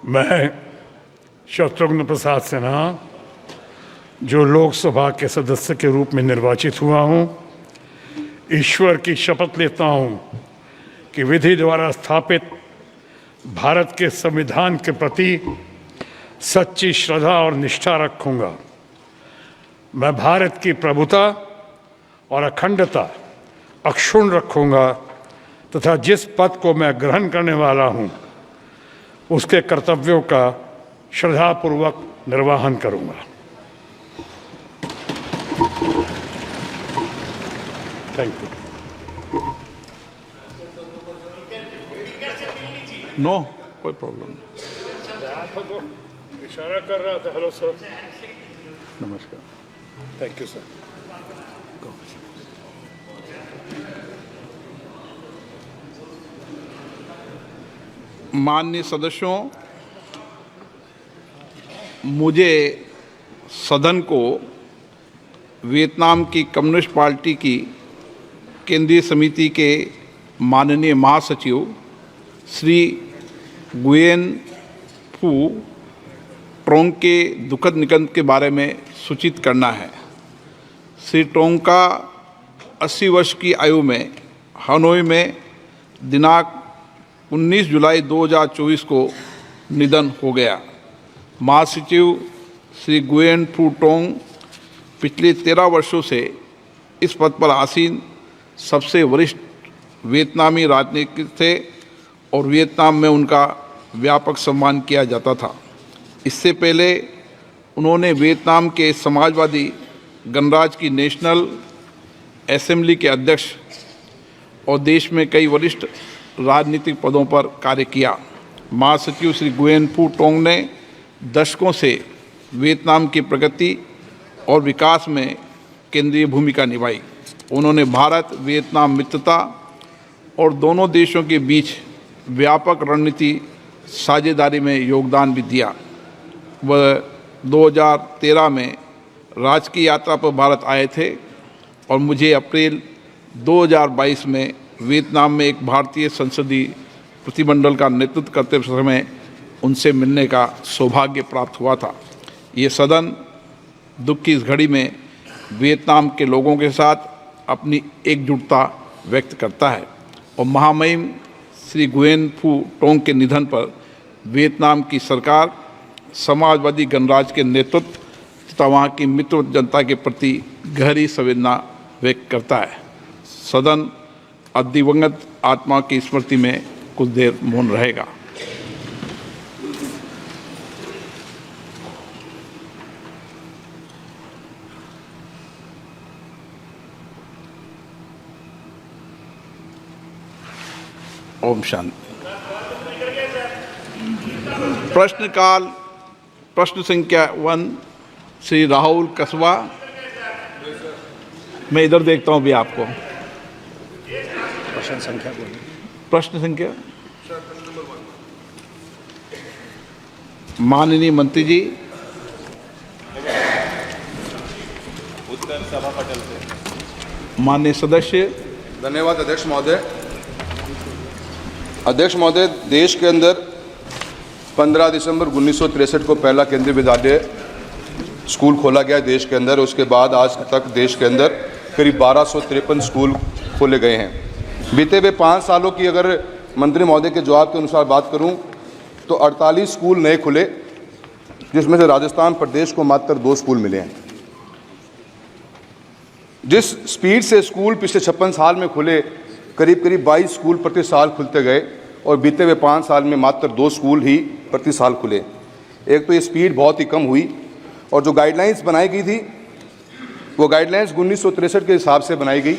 मैं शत्रुघ्न प्रसाद सिन्हा जो लोकसभा के सदस्य के रूप में निर्वाचित हुआ हूं, ईश्वर की शपथ लेता हूं कि विधि द्वारा स्थापित भारत के संविधान के प्रति सच्ची श्रद्धा और निष्ठा रखूंगा। मैं भारत की प्रभुता और अखंडता अक्षुण्ण रखूंगा तथा जिस पद को मैं ग्रहण करने वाला हूं उसके कर्तव्यों का श्रद्धापूर्वक निर्वहन करूंगा। Thank you. नो, कोई प्रॉब्लम नहीं। इशारा कर रहा था। Hello sir. नमस्कार। Thank you sir. माननीय सदस्यों, मुझे सदन को वियतनाम की कम्युनिस्ट पार्टी की केंद्रीय समिति के माननीय महासचिव श्री गुयेन फू ट्रोंग के दुखद निधन के बारे में सूचित करना है। श्री ट्रोंग का 80 वर्ष की आयु में हनोई में दिनांक 19 जुलाई 2024 को निधन हो गया। महासचिव श्री गुयेन फू ट्रोंग पिछले 13 वर्षों से इस पद पर आसीन सबसे वरिष्ठ वियतनामी राजनीतिज्ञ थे और वियतनाम में उनका व्यापक सम्मान किया जाता था। इससे पहले उन्होंने वियतनाम के समाजवादी गणराज्य की नेशनल असेंबली के अध्यक्ष और देश में कई वरिष्ठ राजनीतिक पदों पर कार्य किया। महासचिव श्री गुयेन फू ट्रोंग ने दशकों से वियतनाम की प्रगति और विकास में केंद्रीय भूमिका निभाई। उन्होंने भारत वियतनाम मित्रता और दोनों देशों के बीच व्यापक रणनीति साझेदारी में योगदान भी दिया। वह 2013 में राजकीय यात्रा पर भारत आए थे और मुझे अप्रैल 2022 में वियतनाम में एक भारतीय संसदीय प्रतिमंडल का नेतृत्व करते समय उनसे मिलने का सौभाग्य प्राप्त हुआ था। ये सदन दुख की इस घड़ी में वियतनाम के लोगों के साथ अपनी एकजुटता व्यक्त करता है और महामहिम श्री गुयेन फू ट्रोंग के निधन पर वियतनाम की सरकार समाजवादी गणराज्य के नेतृत्व तथा वहाँ की मित्र जनता के प्रति गहरी संवेदना व्यक्त करता है। सदन दिवंगत आत्मा की स्मृति में कुछ देर मौन रहेगा। ओम शांति। प्रश्नकाल। प्रश्न संख्या 1 श्री राहुल कसवा। मैं इधर देखता हूं भी आपको। प्रश्न संख्या माननीय मंत्री जी। उत्तर सभा पटल से। माननीय सदस्य। धन्यवाद अध्यक्ष महोदय। अध्यक्ष महोदय, देश के अंदर 15 दिसंबर 1963 को पहला केंद्रीय विद्यालय स्कूल खोला गया देश के अंदर। उसके बाद आज तक देश के अंदर करीब 1253 स्कूल खोले गए हैं। बीते हुए 5 सालों की अगर मंत्री महोदय के जवाब के अनुसार बात करूं तो 48 स्कूल नए खुले, जिसमें से राजस्थान प्रदेश को मात्र 2 स्कूल मिले हैं। जिस स्पीड से स्कूल पिछले 56 साल में खुले, करीब 22 स्कूल प्रति साल खुलते गए और बीते हुए 5 साल में मात्र 2 स्कूल ही प्रति साल खुले। एक तो ये स्पीड बहुत ही कम हुई और जो गाइडलाइंस बनाई गई थी वो गाइडलाइंस 1963 के हिसाब से बनाई गई।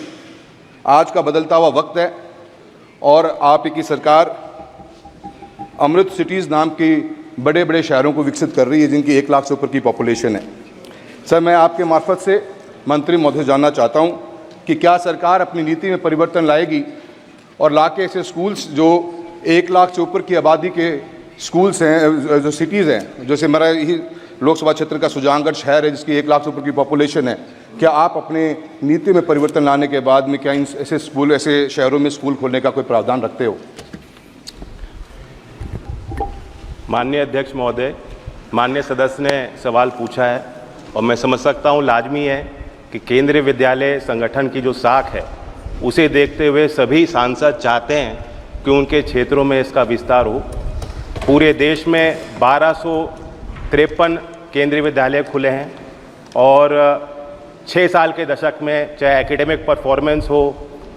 आज का बदलता हुआ वक्त है और आप की सरकार अमृत सिटीज़ नाम की बड़े बड़े शहरों को विकसित कर रही है जिनकी 1 लाख से ऊपर की पॉपुलेशन है। सर, मैं आपके मार्फत से मंत्री महोदय जानना चाहता हूं कि क्या सरकार अपनी नीति में परिवर्तन लाएगी और लाके ऐसे स्कूल्स जो 1 लाख से ऊपर की आबादी के स्कूल्स हैं, जो सिटीज़ हैं, जैसे मेरा यही लोकसभा क्षेत्र का सुजानगढ़ शहर है जिसकी 1 लाख से ऊपर की पॉपुलेशन है, क्या आप अपने नीति में परिवर्तन लाने के बाद में क्या इन ऐसे स्कूल, ऐसे शहरों में स्कूल खोलने का कोई प्रावधान रखते हो? माननीय अध्यक्ष महोदय, माननीय सदस्य ने सवाल पूछा है और मैं समझ सकता हूँ लाजमी है कि केंद्रीय विद्यालय संगठन की जो साख है उसे देखते हुए सभी सांसद चाहते हैं कि उनके क्षेत्रों में इसका विस्तार हो। पूरे देश में 1253 केंद्रीय विद्यालय खुले हैं और 6 साल के दशक में चाहे एकेडमिक परफॉर्मेंस हो,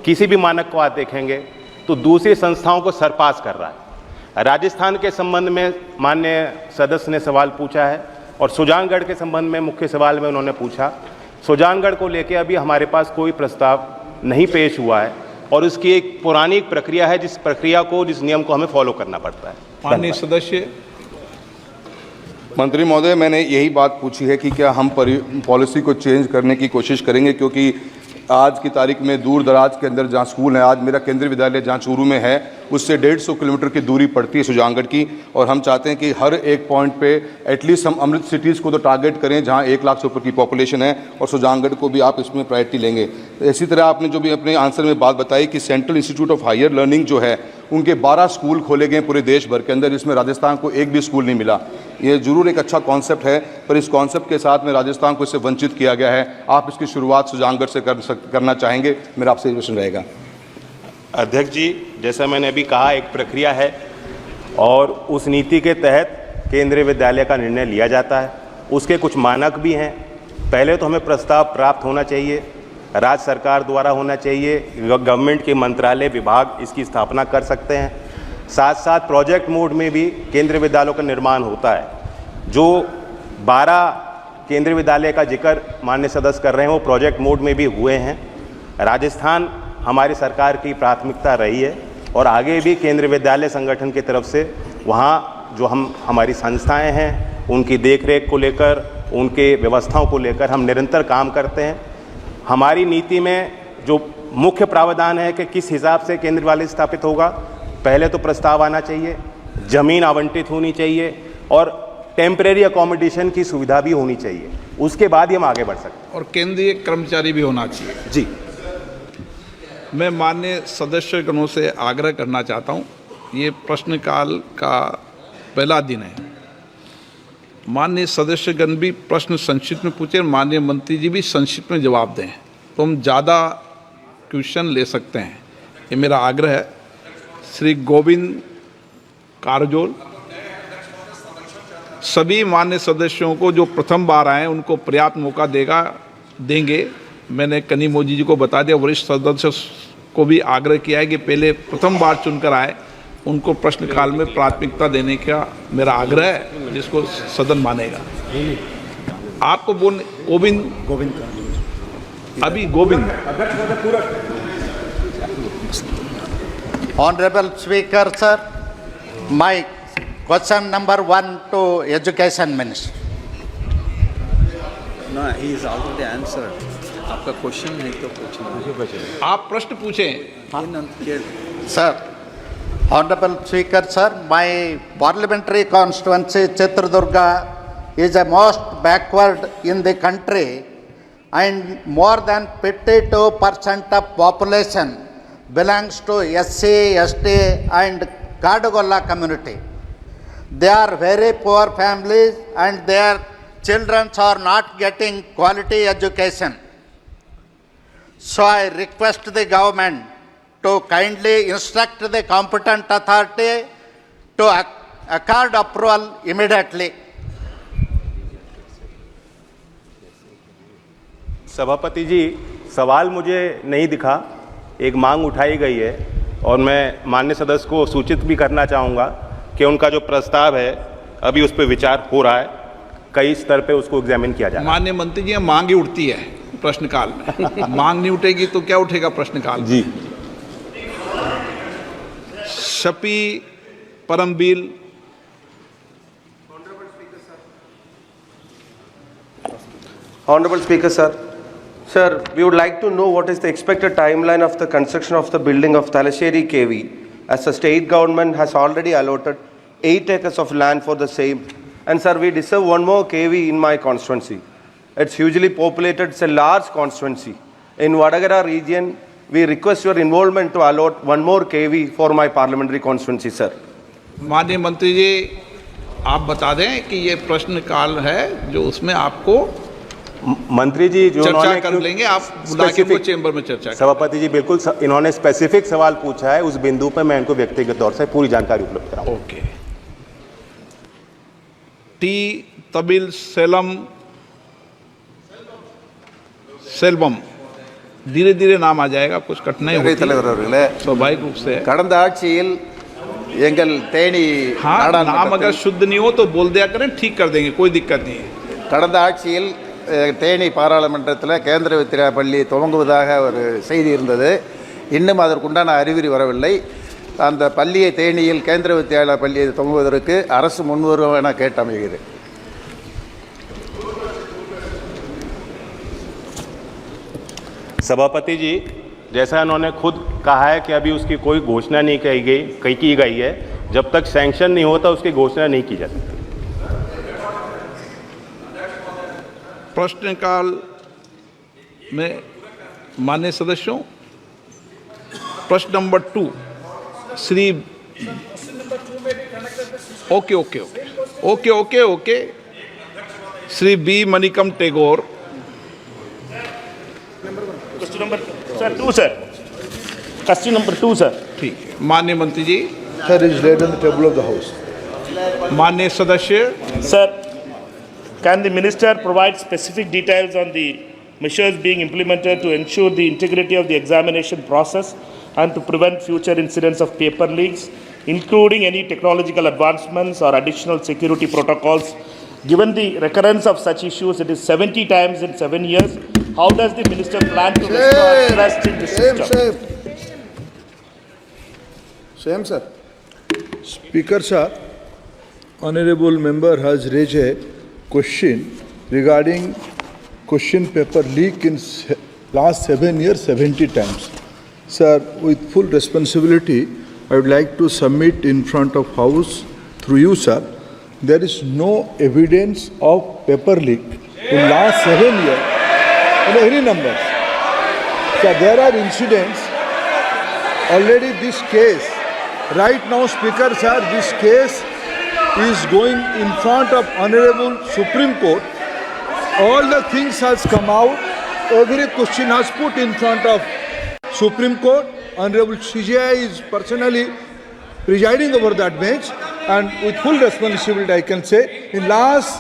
किसी भी मानक को आप देखेंगे तो दूसरी संस्थाओं को सरपास कर रहा है। राजस्थान के संबंध में माननीय सदस्य ने सवाल पूछा है और सुजानगढ़ के संबंध में मुख्य सवाल में उन्होंने पूछा। सुजानगढ़ को लेकर अभी हमारे पास कोई प्रस्ताव नहीं पेश हुआ है और उसकी एक पुरानी प्रक्रिया है, जिस प्रक्रिया को, जिस नियम को हमें फॉलो करना पड़ता है। माननीय सदस्य। मंत्री महोदय, मैंने यही बात पूछी है कि क्या हम पॉलिसी को चेंज करने की कोशिश करेंगे, क्योंकि आज की तारीख में दूर दराज के अंदर जहाँ स्कूल है, आज मेरा केंद्रीय विद्यालय जहाँ चूरू में है उससे 150 किलोमीटर की दूरी पड़ती है सुजानगढ़ की, और हम चाहते हैं कि हर एक पॉइंट पे एटलीस्ट हम अमृत सिटीज़ को तो टारगेट करें जहाँ 1 लाख से ऊपर की पॉपुलेशन है, और सुजानगढ़ को भी आप इसमें प्रायोरिटी लेंगे। इसी तरह आपने जो भी अपने आंसर में बात बताई कि central institute of higher learning जो है उनके 12 स्कूल खोले गए पूरे देश भर के अंदर, इसमें राजस्थान को एक भी स्कूल नहीं मिला। ये जरूर एक अच्छा कॉन्सेप्ट है, पर इस कॉन्सेप्ट के साथ में राजस्थान को इससे वंचित किया गया है। आप इसकी शुरुआत सुजानगढ़ से करना चाहेंगे, मेरा आपसे क्वेश्चन रहेगा। अध्यक्ष जी, जैसा मैंने अभी कहा, एक प्रक्रिया है और उस नीति के तहत केंद्रीय विद्यालय का निर्णय लिया जाता है। उसके कुछ मानक भी हैं। पहले तो हमें प्रस्ताव प्राप्त होना चाहिए, राज्य सरकार द्वारा होना चाहिए, गवर्नमेंट के मंत्रालय विभाग इसकी स्थापना कर सकते हैं। साथ साथ प्रोजेक्ट मोड में भी केंद्रीय विद्यालयों का निर्माण होता है। जो 12 केंद्रीय विद्यालय का जिक्र माननीय सदस्य कर रहे हैं वो प्रोजेक्ट मोड में भी हुए हैं। राजस्थान हमारी सरकार की प्राथमिकता रही है और आगे भी केंद्रीय विद्यालय संगठन की तरफ से वहाँ जो हमारी संस्थाएं हैं उनकी देखरेख को लेकर, उनके व्यवस्थाओं को लेकर हम निरंतर काम करते हैं। हमारी नीति में जो मुख्य प्रावधान है कि किस हिसाब से केंद्रीय विद्यालय स्थापित होगा, पहले तो प्रस्ताव आना चाहिए, ज़मीन आवंटित होनी चाहिए और टेम्परेरी अकोमोडेशन की सुविधा भी होनी चाहिए। उसके बाद ही हम आगे बढ़ सकते हैं। और केंद्रीय कर्मचारी भी होना चाहिए। जी, मैं माननीय सदस्यगणों से आग्रह करना चाहता हूँ, ये प्रश्नकाल का पहला दिन है। माननीय सदस्यगण भी प्रश्न संक्षिप्त में पूछे, माननीय मंत्री जी भी संक्षिप्त में जवाब दें, तो हम ज़्यादा क्वेश्चन ले सकते हैं। ये मेरा आग्रह है। श्री गोविंद कारजोल, सभी मान्य सदस्यों को जो प्रथम बार आए उनको पर्याप्त मौका देंगे। मैंने कनी मोदी जी को बता दिया, वरिष्ठ सदस्य को भी आग्रह किया है कि पहले प्रथम बार चुनकर आए उनको प्रश्नकाल में प्राथमिकता देने का मेरा आग्रह है, जिसको सदन मानेगा। आपको बोलने गोविंद अभी Govind. Honorable Speaker, sir, my question number 1 to Education Minister. No, he is already answered. आपका क्वेश्चन है तो पूछिए। आप प्रश्न पूछें। Sir, Honorable Speaker, sir, my parliamentary constituency Chitradurga is the most backward in the country, and more than 52% of population belongs to SC, ST and Kadugolla community. They are very poor families and their children are not getting quality education. So I request the government to kindly instruct the competent authority to accord approval immediately. सभापति जी, सवाल मुझे नहीं दिखा, एक मांग उठाई गई है और मैं माननीय सदस्य को सूचित भी करना चाहूँगा कि उनका जो प्रस्ताव है अभी उस पर विचार हो रहा है, कई स्तर पे उसको एग्जामिन किया जा रहा है। माननीय मंत्री जी, मांग ही उठती है प्रश्नकाल में। मांग नहीं उठेगी तो क्या उठेगा प्रश्नकाल? जी। Shafi Parambir. Honorable Speaker, sir. Sir, we would like to know what is the expected timeline of the construction of the building of Talasheri KV, as the state government has already allotted 8 acres of land for the same. And sir, we deserve one more KV in my constituency. It's hugely populated, it's a large constituency. In Vadagara region, we request your involvement to allot one more KV for my parliamentary constituency, sir. माननीय मंत्री जी, आप बता दें कि ये प्रश्न काल है जो उसमें आपको मंत्री जी जो चर्चा उन्होंने कर लेंगे, आप बुला के वो चेंबर में चर्चा करें। सभापति जी बिल्कुल इन्होंने स्पेसिफिक सवाल पूछा है, उस बिंदु पर मैं इनको व्यक्तिगत तौर से पूरी जानकारी उपलब्ध कराऊंगा। ओके। टी तमिल सेल्वम धीरे धीरे नाम आ जाएगा, कुछ कठिनाई होती है, தலைவர் அவர்களே, स्वाभाविक रूप से है। கடந்த ஆட்சியில் எங்கள் தேனி हाँ, नाम अगर நாடாளுமன்றத்தில் शुद्ध नहीं हो तो बोल दिया करें, ठीक कर देंगे, कोई दिक्कत नहीं है। கடந்த ஆட்சியில் தேனி பாராளுமன்றத்தில் கேந்திர வித்யா பள்ளி துவங்குவதாக ஒரு செய்தி இருந்தது. இன்னும் அதற்குண்டான அறிகுறி வரவில்லை. அந்த பள்ளியை தேனியில் கேந்திர வித்யாலயா பள்ளியை துவங்குவதற்கு அரசு முன்வரும் என கேட்டமைகிறது. सभापति जी, जैसा उन्होंने खुद कहा है कि अभी उसकी कोई घोषणा नहीं की गई है, जब तक सैंक्शन नहीं होता उसकी घोषणा नहीं की जा सकती। प्रश्नकाल में माननीय सदस्यों, प्रश्न number 2 Shri okay Shri B Manickam Tagore. Question number sir 2 sir, question number 2 sir. ठीक है, माननीय मंत्री जी। Sir, is laid on the table of the House. माननीय सदस्य। Sir, can the minister provide specific details on the measures being implemented to ensure the integrity of the examination process and to prevent future incidents of paper leaks, including any technological advancements or additional security protocols? Given the recurrence of such issues, it is 70 times in 7 years. How does the minister plan to restore trust in the system? Same, sir. Speaker, sir, honorable member has raised a question regarding question paper leak in last 7 years, 70 times. Sir, with full responsibility, I would like to submit in front of House through you, sir. There is no evidence of paper leak in last 7 years. Any numbers. So there are incidents. Already this case, right now, Speaker, sir, this case is going in front of Honorable Supreme Court. All the things has come out. Every question has put in front of Supreme Court. Honorable CJI is personally presiding over that bench, and with full responsibility, I can say, in last,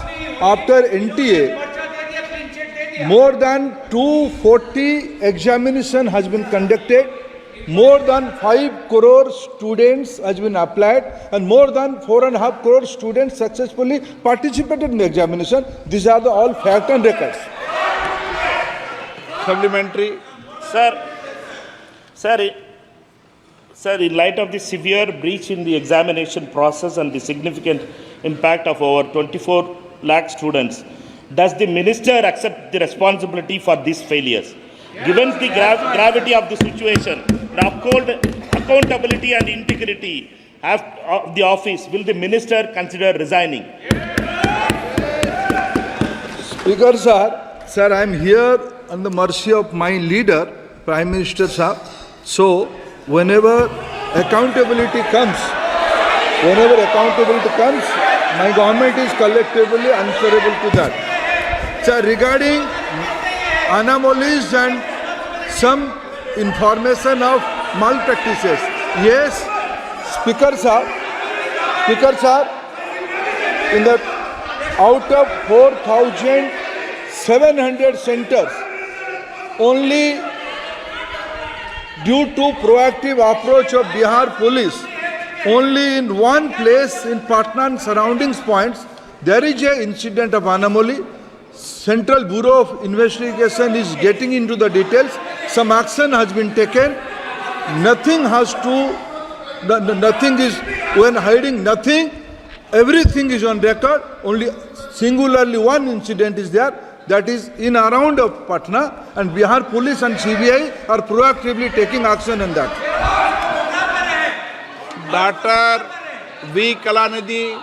after NTA, more than 240 examination has been conducted. More than 5 crore students has been applied, and more than 4.5 crore students successfully participated in the examination. These are the all fact and records. Supplementary. Sir, in light of the severe breach in the examination process and the significant impact of over 24 lakh students, does the minister accept the responsibility for these failures? Given the gravity of the situation, the accountability and integrity of the office, will the minister consider resigning? Speaker, sir, I am here on the mercy of my leader, Prime Minister, sir. So, whenever accountability comes, my government is collectively answerable to that. Sir, regarding anomalies and some information of malpractices, yes, Speaker, sir, in the out of 4,700 centers, only due to proactive approach of Bihar police, only in one place in Patna and surroundings points, there is an incident of anomaly. Central Bureau of Investigation is getting into the details. Some action has been taken. Nothing is, when hiding nothing, everything is on record. Only singularly one incident is there. That is in around of Patna, and Bihar police and CBI are proactively taking action on that. Dr. V. Kalanidhi.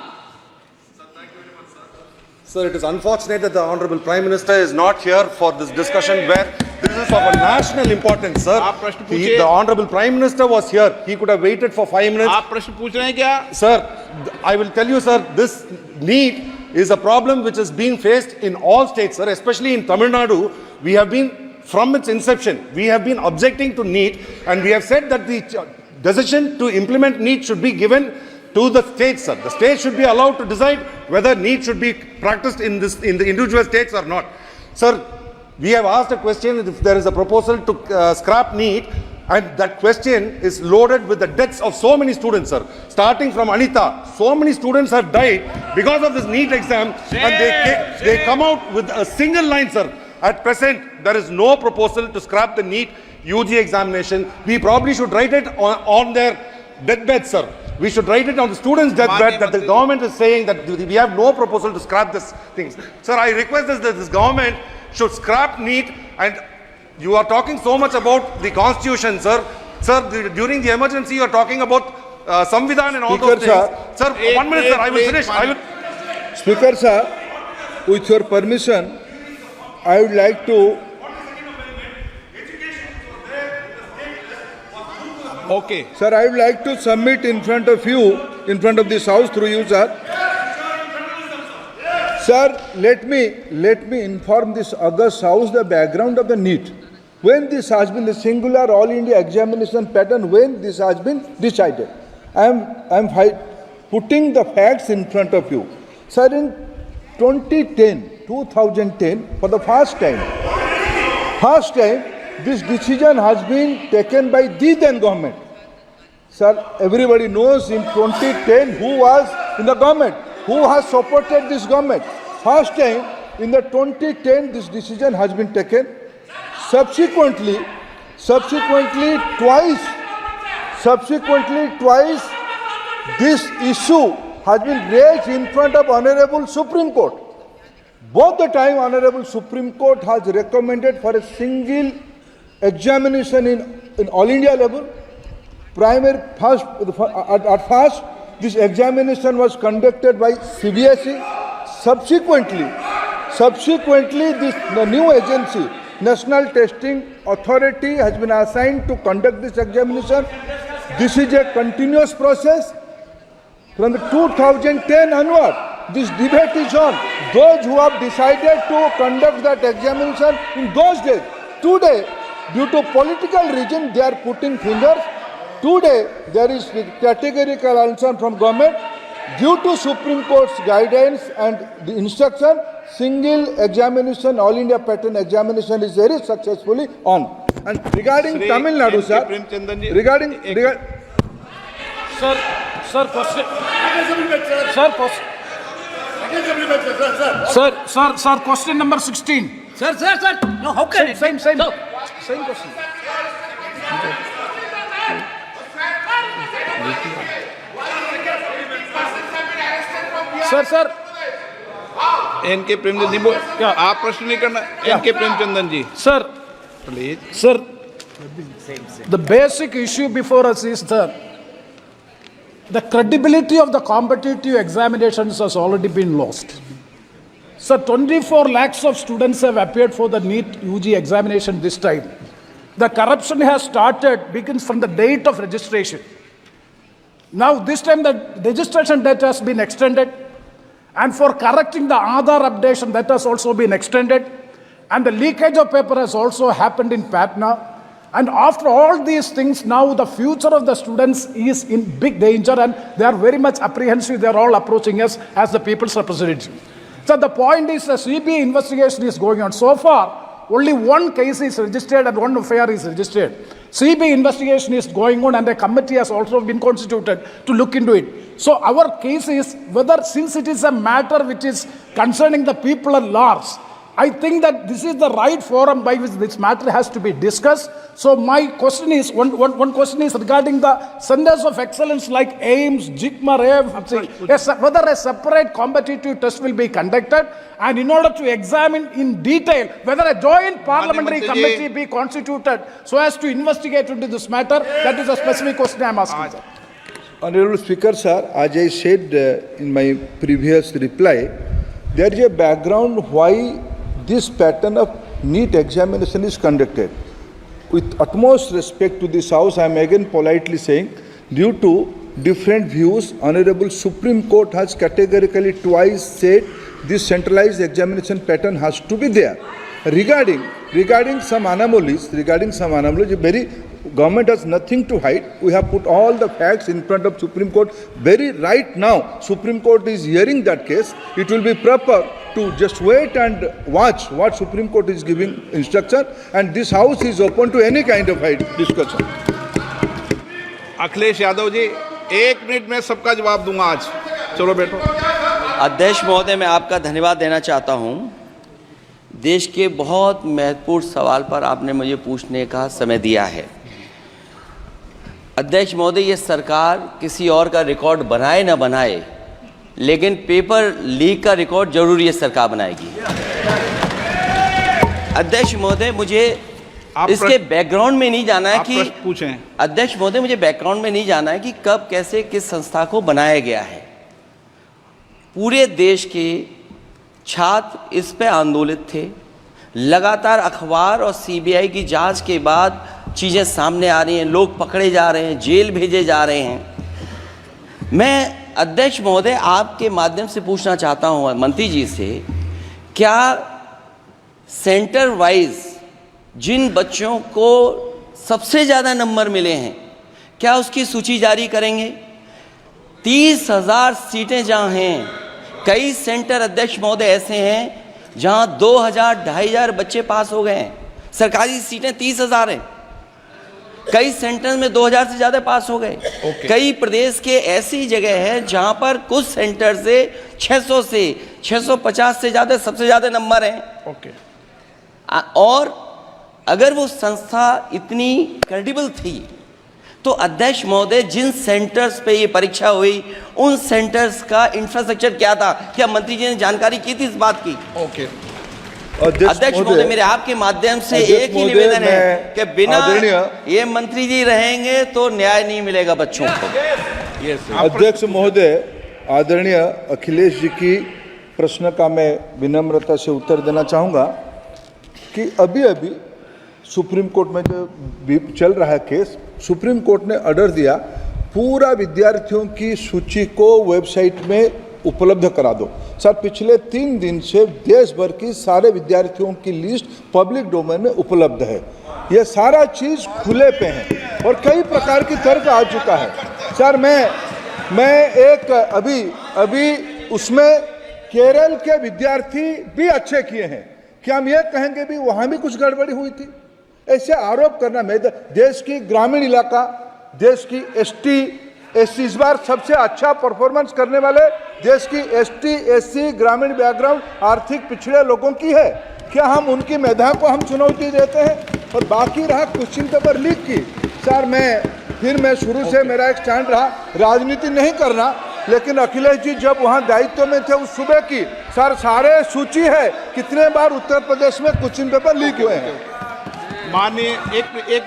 Sir, it is unfortunate that the Honorable Prime Minister is not here for this discussion where this is of a national importance, sir. आप प्रश्न पूछिए। The Honorable Prime Minister was here. He could have waited for 5 minutes. आप प्रश्न पूछ रहे हैं क्या? Sir, I will tell you, sir, this NEET is a problem which is being faced in all states, sir, especially in Tamil Nadu. We have been, from its inception, we have been objecting to NEET, and we have said that the decision to implement NEET should be given to the states, sir. The states should be allowed to decide whether NEET should be practiced in the individual states or not. Sir, we have asked a question if there is a proposal to scrap NEET, and that question is loaded with the deaths of so many students, sir. Starting from Anita, so many students have died because of this NEET exam, and they come out with a single line, sir. At present, there is no proposal to scrap the NEET UG examination. We probably should write it on their deathbed, sir. We should write it on the students' deathbed that the government is saying that we have no proposal to scrap this things. Sir, I request that this government should scrap NEET. And you are talking so much about the constitution, sir. Sir, during the emergency, you are talking about Samvidhan and all those things. Sir, 1 minute, sir. I will finish. Speaker, sir, with your permission, I would like to. Okay. Sir, I would like to submit in front of you, in front of this house through you, sir. Sir, let me inform this august house the background of the NEET. When this has been the singular all India examination pattern, when this has been decided. I am putting the facts in front of you. Sir, in 2010, for the first time, this decision has been taken by the then government. Sir, everybody knows in 2010 who was in the government, who has supported this government. First time in the 2010 this decision has been taken. Subsequently twice this issue has been raised in front of Honorable Supreme Court. Both the time Honorable Supreme Court has recommended for a single examination in all India level. At first, this examination was conducted by CBSE. Subsequently, the new agency, National Testing Authority, has been assigned to conduct this examination. This is a continuous process. From the 2010 onward, this debate is on. Those who have decided to conduct that examination in those days, today, due to political reason, they are putting fingers. Today, there is categorical answer from government. Due to Supreme Court's guidance and the instruction, single examination, all India pattern examination is very successfully on. And regarding Tamil Nadu, sir, question number 16. Sir. No, how can same question. Sir. N.K. Premchandran जी, आप प्रश्न नहीं करना. N.K. Premchandran ji. Sir, please. Sir, the basic issue before us is the credibility of the competitive examinations has already been lost. Sir, 24 lakhs of students have appeared for the NEET UG examination this time. The corruption begins from the date of registration. Now, this time the registration date has been extended, and for correcting the Aadhaar updation, that has also been extended, and the leakage of paper has also happened in Patna. And after all these things, now the future of the students is in big danger, and they are very much apprehensive. They are all approaching us as the people's representative. So the point is, the CBI investigation is going on. So far, only one case is registered and one affair is registered. CBI investigation is going on, and a committee has also been constituted to look into it. So our case is whether, since it is a matter which is concerning the people at large, I think that this is the right forum by which this matter has to be discussed. So my question is, one question is regarding the centers of excellence like AIMS, JIGMA, AFC, whether a separate competitive test will be conducted, and in order to examine in detail whether a joint parliamentary committee be constituted so as to investigate into this matter. That is a specific question I am asking, sir. Honorable Speaker, sir, as I said in my previous reply, there is a background why this pattern of NEET examination is conducted. With utmost respect to this House, I am again politely saying, due to different views. Honorable Supreme Court has categorically twice said this centralized examination pattern has to be there. Regarding some anomalies, very government has nothing to hide. We have put all the facts in front of Supreme Court. Very right now, Supreme Court is hearing that case. It will be proper to just wait and watch what Supreme Court is giving instruction, and this house is open to any kind of discussion. Akhilesh Yadav ji, 1 minute में सबका जवाब दूंगा आज। चलो बैठो। अध्यक्ष महोदय, मैं आपका धन्यवाद देना चाहता हूं। देश के बहुत महत्वपूर्ण सवाल पर आपने मुझे पूछने का समय दिया है। अध्यक्ष महोदय, ये सरकार किसी और का रिकॉर्ड बनाए ना बनाए, लेकिन पेपर लीक का रिकॉर्ड जरूर ये सरकार बनाएगी। अध्यक्ष महोदय, मुझे इसके बैकग्राउंड में नहीं जाना है कि पूछें। अध्यक्ष महोदय, मुझे बैकग्राउंड में नहीं जाना है कि कब कैसे किस संस्था को बनाया गया है। पूरे देश के छात्र इस पे आंदोलित थे। लगातार अखबार और सीबीआई की जांच के बाद चीज़ें सामने आ रही हैं, लोग पकड़े जा रहे हैं, जेल भेजे जा रहे हैं। मैं अध्यक्ष महोदय आपके माध्यम से पूछना चाहता हूं मंत्री जी से, क्या सेंटर वाइज जिन बच्चों को सबसे ज़्यादा नंबर मिले हैं, क्या उसकी सूची जारी करेंगे? 30,000 सीटें जहां हैं, कई सेंटर अध्यक्ष महोदय ऐसे हैं जहां 2,000, 2,500 बच्चे पास हो गए हैं। सरकारी सीटें 30,000 हैं, कई सेंटर में 2,000 से ज़्यादा पास हो गए। कई प्रदेश के ऐसी जगह है जहां पर कुछ सेंटर से 600 से 650 से ज़्यादा सबसे ज़्यादा नंबर हैं। और अगर वो संस्था इतनी क्रेडिबल थी तो अध्यक्ष महोदय जिन सेंटर्स पे ये परीक्षा हुई उन सेंटर्स का इंफ्रास्ट्रक्चर क्या था? क्या मंत्री जी ने जानकारी की थी इस बात की? अध्यक्ष महोदय, मेरे आपके माध्यम से एक ही निवेदन है कि बिना ये मंत्री जी रहेंगे तो न्याय नहीं मिलेगा बच्चों को। अध्यक्ष महोदय, आदरणीय अखिलेश जी की प्रश्न का मैं विनम्रता से उत्तर देना चाहूँगा कि अभी सुप्रीम कोर्ट में जो चल रहा है केस, सुप्रीम कोर्ट ने ऑर्डर दिया पूरा विद्यार्थियों की सूची को वेबसाइट में उपलब्ध करा दो। सर, पिछले 3 दिन से देश भर की सारे विद्यार्थियों की लिस्ट पब्लिक डोमेन में उपलब्ध है। ये सारा चीज़ खुले पे है और कई प्रकार की तर्क आ चुका है। सर, मैं एक अभी उसमें केरल के विद्यार्थी भी अच्छे किए हैं, क्या हम ये कहेंगे भी वहाँ भी कुछ गड़बड़ी हुई थी? ऐसे आरोप करना, मैं देश की ग्रामीण इलाका, देश की एसटी एससी इस बार सबसे अच्छा परफॉर्मेंस करने वाले देश की एसटी एससी ग्रामीण बैकग्राउंड आर्थिक पिछड़े लोगों की है। क्या हम उनकी मेधा को हम चुनौती देते हैं? और बाकी रहा क्वेश्चन पेपर लीक की, सर मैं शुरू से मेरा एक स्टैंड रहा, राजनीति नहीं करना, लेकिन अखिलेश जी जब वहाँ दायित्व में थे उस सुबह की सर सारे सूची है कितने बार उत्तर प्रदेश में क्वेश्चन पेपर लीक हुए हैं। माननीय एक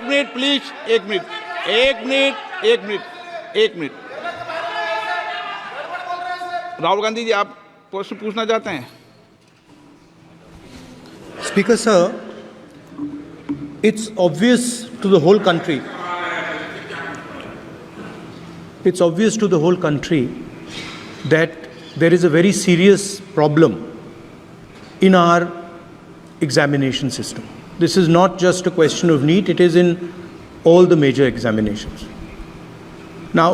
मिनट प्लीज, एक मिनट। राहुल गांधी जी, आप प्रश्न पूछना चाहते हैं? Speaker sir, it's obvious to the whole country. It's obvious to the whole country that there is a very serious problem in our examination system. This is not just a question of NEET, it is in all the major examinations. Now,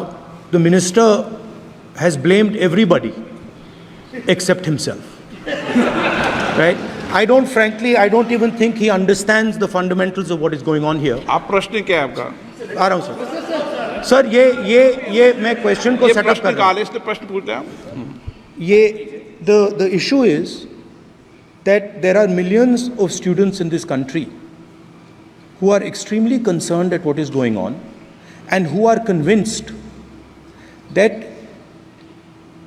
the minister has blamed everybody except himself, right? I don't even think he understands the fundamentals of what is going on here. आप प्रश्न क्या है आपका? आ रहा हूँ sir. Sir ये मैं question को सेटअप कर रहा हूँ। इसलिए प्रश्न पूछ रहे हैं। ये the issue is that there are millions of students in this country who are extremely concerned at what is going on and who are convinced that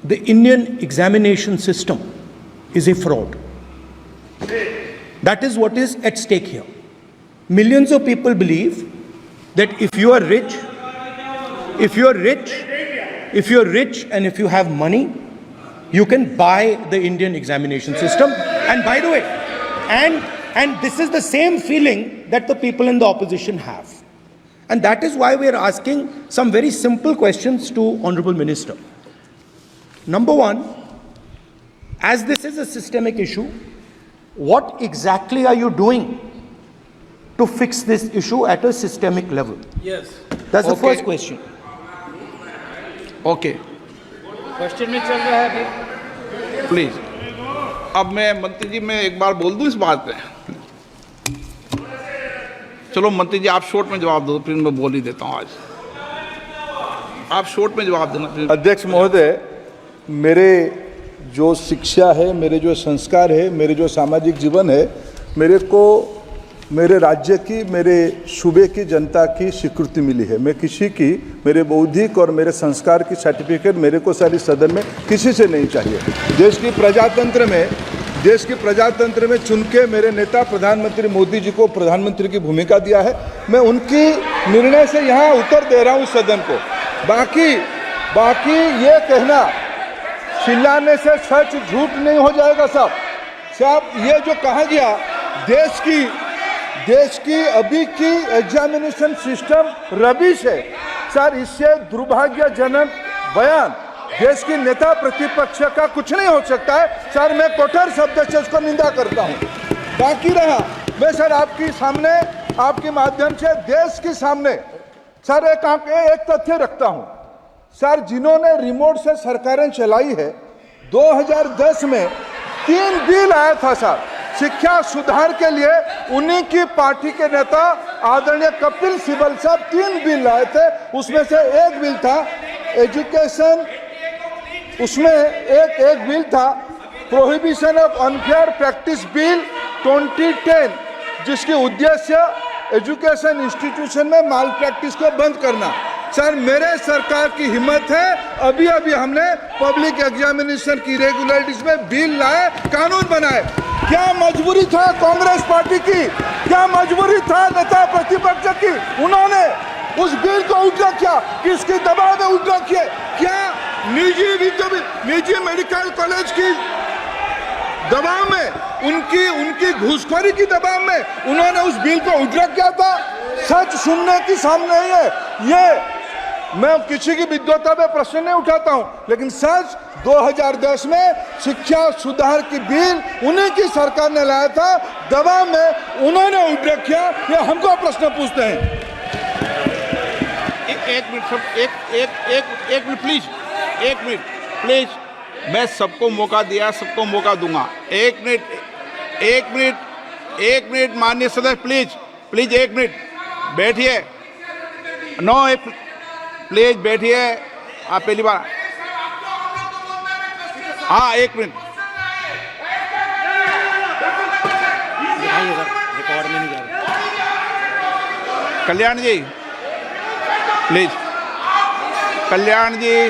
the Indian examination system is a fraud. That is what is at stake here. Millions of people believe that if you are rich and if you have money, you can buy the Indian examination system. And by the way, and this is the same feeling that the people in the opposition have. And that is why we are asking some very simple questions to Honorable Minister. Number one, as this is a systemic issue, what exactly are you doing to fix this issue at a systemic level? Yes. That's the Okay. first question. Okay question में चल रहा है अभी। Please. अब मैं मंत्री जी मैं एक बार बोल दूं इस बात पे। चलो मंत्री जी आप शॉर्ट में जवाब दो, फिर मैं बोल ही देता हूं। आज आप शॉर्ट में जवाब देना फिर। अध्यक्ष महोदय, मेरे जो शिक्षा है, मेरे जो संस्कार है, मेरे जो सामाजिक जीवन है, मेरे को मेरे राज्य की, मेरे सूबे की जनता की स्वीकृति मिली है। मैं किसी की, मेरे बौद्धिक और मेरे संस्कार की सर्टिफिकेट मेरे को सारी सदन में किसी से नहीं चाहिए। देश की प्रजातंत्र में चुन के मेरे नेता प्रधानमंत्री मोदी जी को प्रधानमंत्री की भूमिका दिया है। मैं उनकी निर्णय से यहाँ उत्तर दे रहा हूँ सदन को। बाकी ये कहना चिल्लाने से सच झूठ नहीं हो जाएगा साहब। ये जो कहा गया देश की अभी की एग्जामिनेशन सिस्टम रबिश है सर, इससे दुर्भाग्यजनक बयान देश की नेता प्रतिपक्ष का कुछ नहीं हो सकता है सर। मैं कठोर शब्द से उसको निंदा करता हूं। बाकी रहा, मैं सर आपके सामने, आपके माध्यम से देश के सामने सर एक तथ्य रखता हूं सर। जिन्होंने रिमोट से सरकारें चलाई है, 2010 में 3 बिल आया था सर शिक्षा सुधार के लिए। उन्हीं की पार्टी के नेता आदरणीय कपिल सिब्बल साहब 3 बिल लाए थे। उसमें से एक बिल था एजुकेशन, उसमें एक बिल था prohibition of unfair practice bill 2010, जिसकी उद्देश्य एजुकेशन इंस्टीट्यूशन में माल प्रैक्टिस को बंद करना। सर मेरे सरकार की हिम्मत है, अभी हमने पब्लिक एग्जामिनेशन की रेगुलरिटीज में बिल लाए, कानून बनाए। क्या मजबूरी था कांग्रेस पार्टी की, क्या मजबूरी था नेता प्रतिपक्ष की? उन्होंने उस बिल को उल्टा किया, किसके दबाव में उल्टा किया? क्या निजी मेडिकल कॉलेज की दबाव में, उनकी घूसखोरी की दबाव में उन्होंने उस बिल को उल्टा किया था? सच सुनने की सामने नहीं है ये। मैं किसी की विद्वता में प्रश्न नहीं उठाता हूं, लेकिन सच 2010 में शिक्षा सुधार की बिल उन्हीं की सरकार ने लाया था, दबाव में उन्होंने उल्टा किया। ये हमको प्रश्न पूछते हैं। एक मिनट प्लीज। मैं सबको मौका दिया, सबको मौका दूंगा। एक मिनट माननीय सदस्य, प्लीज 1 मिनट बैठिए। प्लीज बैठिए, आप पहली बार। हाँ 1 minute. Kalyan ji please. Kalyan ji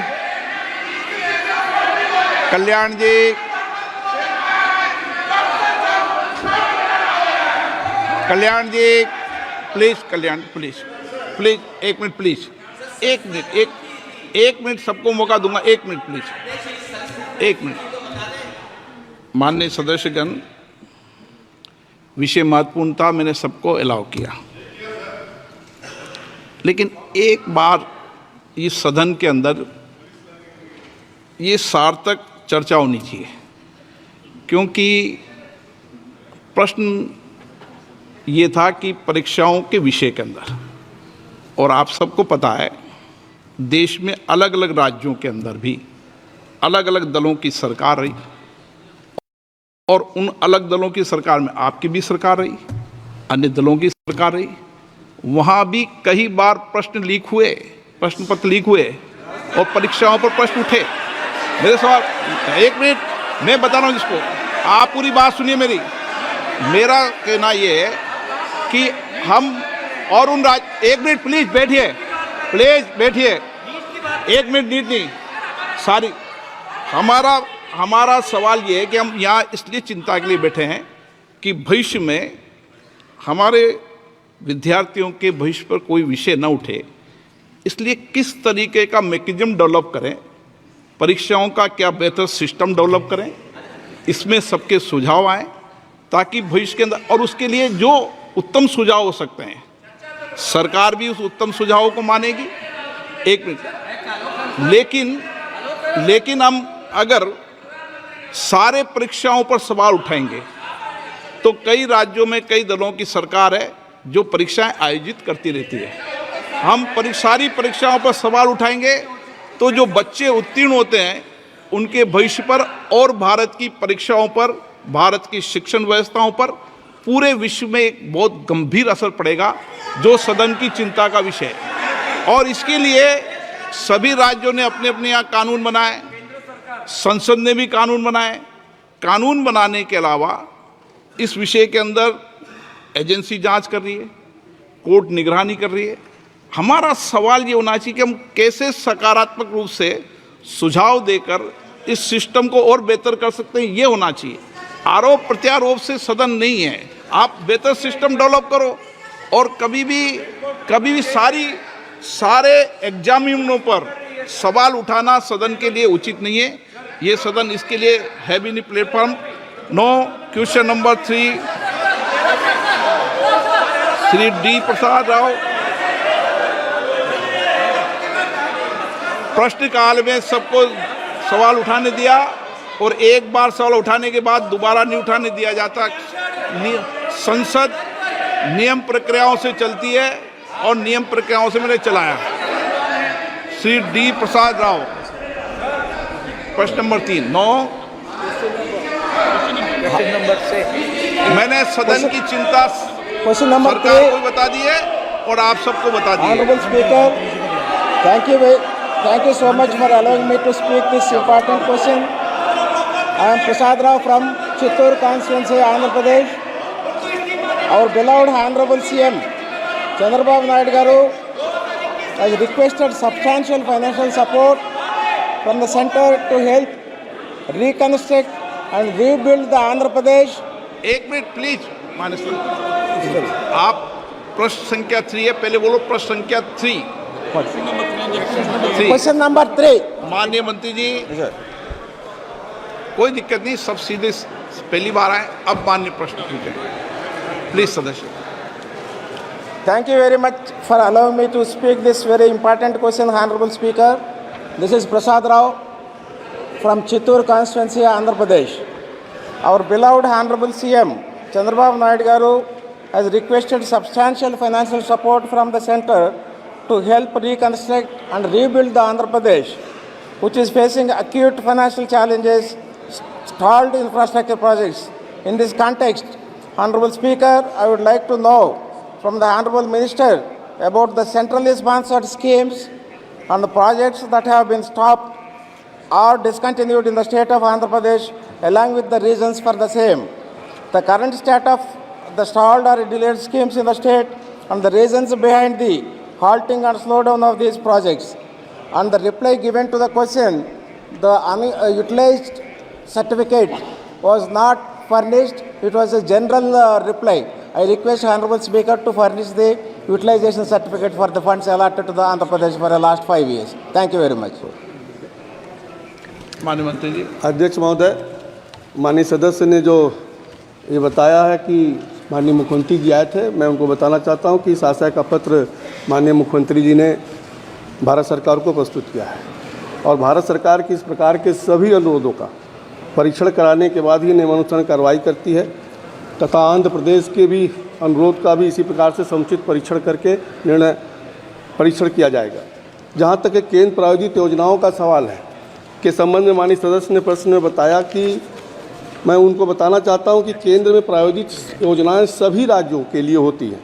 please 1 minute please. एक मिनट सबको मौका दूंगा। 1 मिनट प्लीज, 1 मिनट। माननीय सदस्यगण, विषय महत्वपूर्ण था, मैंने सबको अलाउ किया, लेकिन एक बार इस सदन के अंदर ये सार्थक चर्चा होनी चाहिए, क्योंकि प्रश्न ये था कि परीक्षाओं के विषय के अंदर, और आप सबको पता है देश में अलग अलग राज्यों के अंदर भी अलग अलग दलों की सरकार रही, और उन अलग दलों की सरकार में आपकी भी सरकार रही, अन्य दलों की सरकार रही। वहाँ भी कई बार प्रश्न लीक हुए, प्रश्न पत्र लीक हुए और परीक्षाओं पर प्रश्न उठे। मेरे सवाल 1 मिनट मैं बता रहा हूँ जिसको, आप पूरी बात सुनिए मेरी। मेरा कहना ये है कि हम और उन 1 मिनट प्लीज बैठिए, 1 मिनट नीट नहीं सारी। हमारा सवाल ये है कि हम यहाँ इसलिए चिंता के लिए बैठे हैं कि भविष्य में हमारे विद्यार्थियों के भविष्य पर कोई विषय न उठे, इसलिए किस तरीके का मैकेनिज्म डेवलप करें, परीक्षाओं का क्या बेहतर सिस्टम डेवलप करें, इसमें सबके सुझाव आए ताकि भविष्य के अंदर, और उसके लिए जो उत्तम सुझाव हो सकते हैं सरकार भी उस उत्तम सुझाव को मानेगी। एक मिनट, लेकिन हम अगर सारे परीक्षाओं पर सवाल उठाएंगे तो कई राज्यों में कई दलों की सरकार है जो परीक्षाएं आयोजित करती रहती है। हम सारी परीक्षाओं पर सवाल उठाएंगे तो जो बच्चे उत्तीर्ण होते हैं उनके भविष्य पर और भारत की परीक्षाओं पर, भारत की शिक्षण व्यवस्थाओं पर, पूरे विश्व में एक बहुत गंभीर असर पड़ेगा, जो सदन की चिंता का विषय है। और इसके लिए सभी राज्यों ने अपने अपने यहाँ कानून बनाए, संसद ने भी कानून बनाए। कानून बनाने के अलावा इस विषय के अंदर एजेंसी जांच कर रही है, कोर्ट निगरानी कर रही है। हमारा सवाल ये होना चाहिए कि हम कैसे सकारात्मक रूप से सुझाव देकर इस सिस्टम को और बेहतर कर सकते हैं, ये होना चाहिए। आरोप प्रत्यारोप से सदन नहीं है। आप बेहतर सिस्टम डेवलप करो। और कभी भी सारे एग्जामिनरों पर सवाल उठाना सदन के लिए उचित नहीं है। ये सदन इसके लिए है भी नहीं platform. No question number 3, Shri D Prasad Rao. प्रश्नकाल में सबको सवाल उठाने दिया और एक बार सवाल उठाने के बाद दोबारा नहीं उठाने दिया जाता। संसद नियम प्रक्रियाओं से चलती है और नियम प्रक्रियाओं से मैंने चलाया। श्री डी प्रसाद राव, प्रश्न नंबर 3। 9 मैंने सदन की चिंता सरकार को बता दी है और आप सबको बता दी है। Honorable Speaker, thank you so much for allowing me to speak this important question. I am Prasad Rao from Chittoor constituency, Andhra Pradesh. Our beloved Honorable CM Chandrababu Naidu Garu has requested substantial financial support from the center to help reconstruct and rebuild the Andhra Pradesh. एक minute please, आप प्रश्न संख्या 3 है, पहले बोलो प्रश्न संख्या 3। Question number 3। माननीय मंत्री जी, कोई दिक्कत नहीं, सब सीधे पहली बार आए। अब माननीय प्रश्न पूछे, प्लीज सदस्य। Thank you very much for allowing me to speak this very important question, Honorable Speaker. This is Prasad Rao from Chittoor constituency, Andhra Pradesh. Our beloved Honorable CM Chandrababu Naidu Garu has requested substantial financial support from the center to help reconstruct and rebuild the Andhra Pradesh, which is facing acute financial challenges, stalled infrastructure projects. In this context, Honorable Speaker, I would like to know from the Honorable Minister about the centrally sponsored schemes and the projects that have been stopped or discontinued in the state of Andhra Pradesh, along with the reasons for the same. The current state of the stalled or delayed schemes in the state and the reasons behind the halting and slowdown of these projects. And the reply given to the question, the unutilized certificate was not furnished. It was a general reply. I request Honorable Speaker to furnish the utilization certificate for the funds allotted to the Andhra Pradesh for the last 5 years. Thank you very much. माननीय मंत्री जी। अध्यक्ष महोदय, माननीय सदस्य ने जो ये बताया है कि माननीय मुख्यमंत्री जी आए थे, मैं उनको बताना चाहता हूँ कि इस आशय का पत्र माननीय मुख्यमंत्री जी ने भारत सरकार को प्रस्तुत किया है और भारत सरकार की इस प्रकार के सभी अनुरोधों का परीक्षण कराने के बाद ही नियमानुसार कार्रवाई करती है तथा आंध्र प्रदेश के भी अनुरोध का भी इसी प्रकार से समुचित परीक्षण करके परीक्षण किया जाएगा। जहाँ तक केंद्र प्रायोजित योजनाओं का सवाल है के संबंध में माननीय सदस्य ने प्रश्न में बताया कि मैं उनको बताना चाहता हूं कि केंद्र में प्रायोजित योजनाएं सभी राज्यों के लिए होती हैं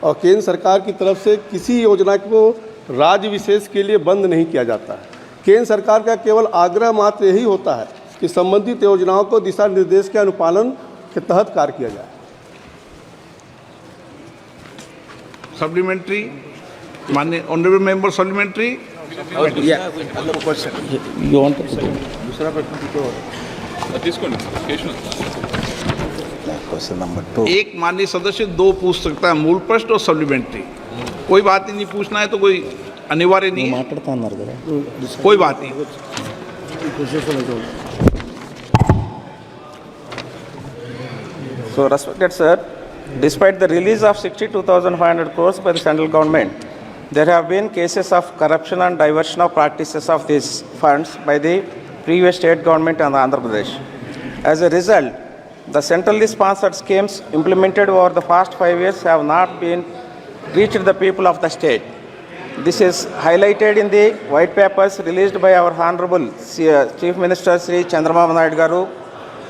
और केंद्र सरकार की तरफ से किसी योजना को राज्य विशेष के लिए बंद नहीं किया जाता है। केंद्र सरकार का केवल आग्रह मात्र यही होता है कि संबंधित योजनाओं को दिशा निर्देश के अनुपालन के तहत कार्य किया जाए। सप्लीमेंट्री, माननीय honourable member supplementary. Question number 2। एक माननीय सदस्य 2 पूछ सकता है, मूल प्रश्न और सप्लीमेंट्री। कोई बात नहीं, पूछना है तो कोई अनिवार्य नहीं है, कोई बात नहीं। So respected sir, Despite the release of 62,500 crores by the central government, there have been cases of corruption and diversion of practices of these funds by the previous state government and Andhra Pradesh. As a result, the centrally sponsored schemes implemented over the past 5 years have not been reached the people of the state. This is highlighted in the white papers released by our Honorable Chief Minister Sri Chandrababu Naidu Garu,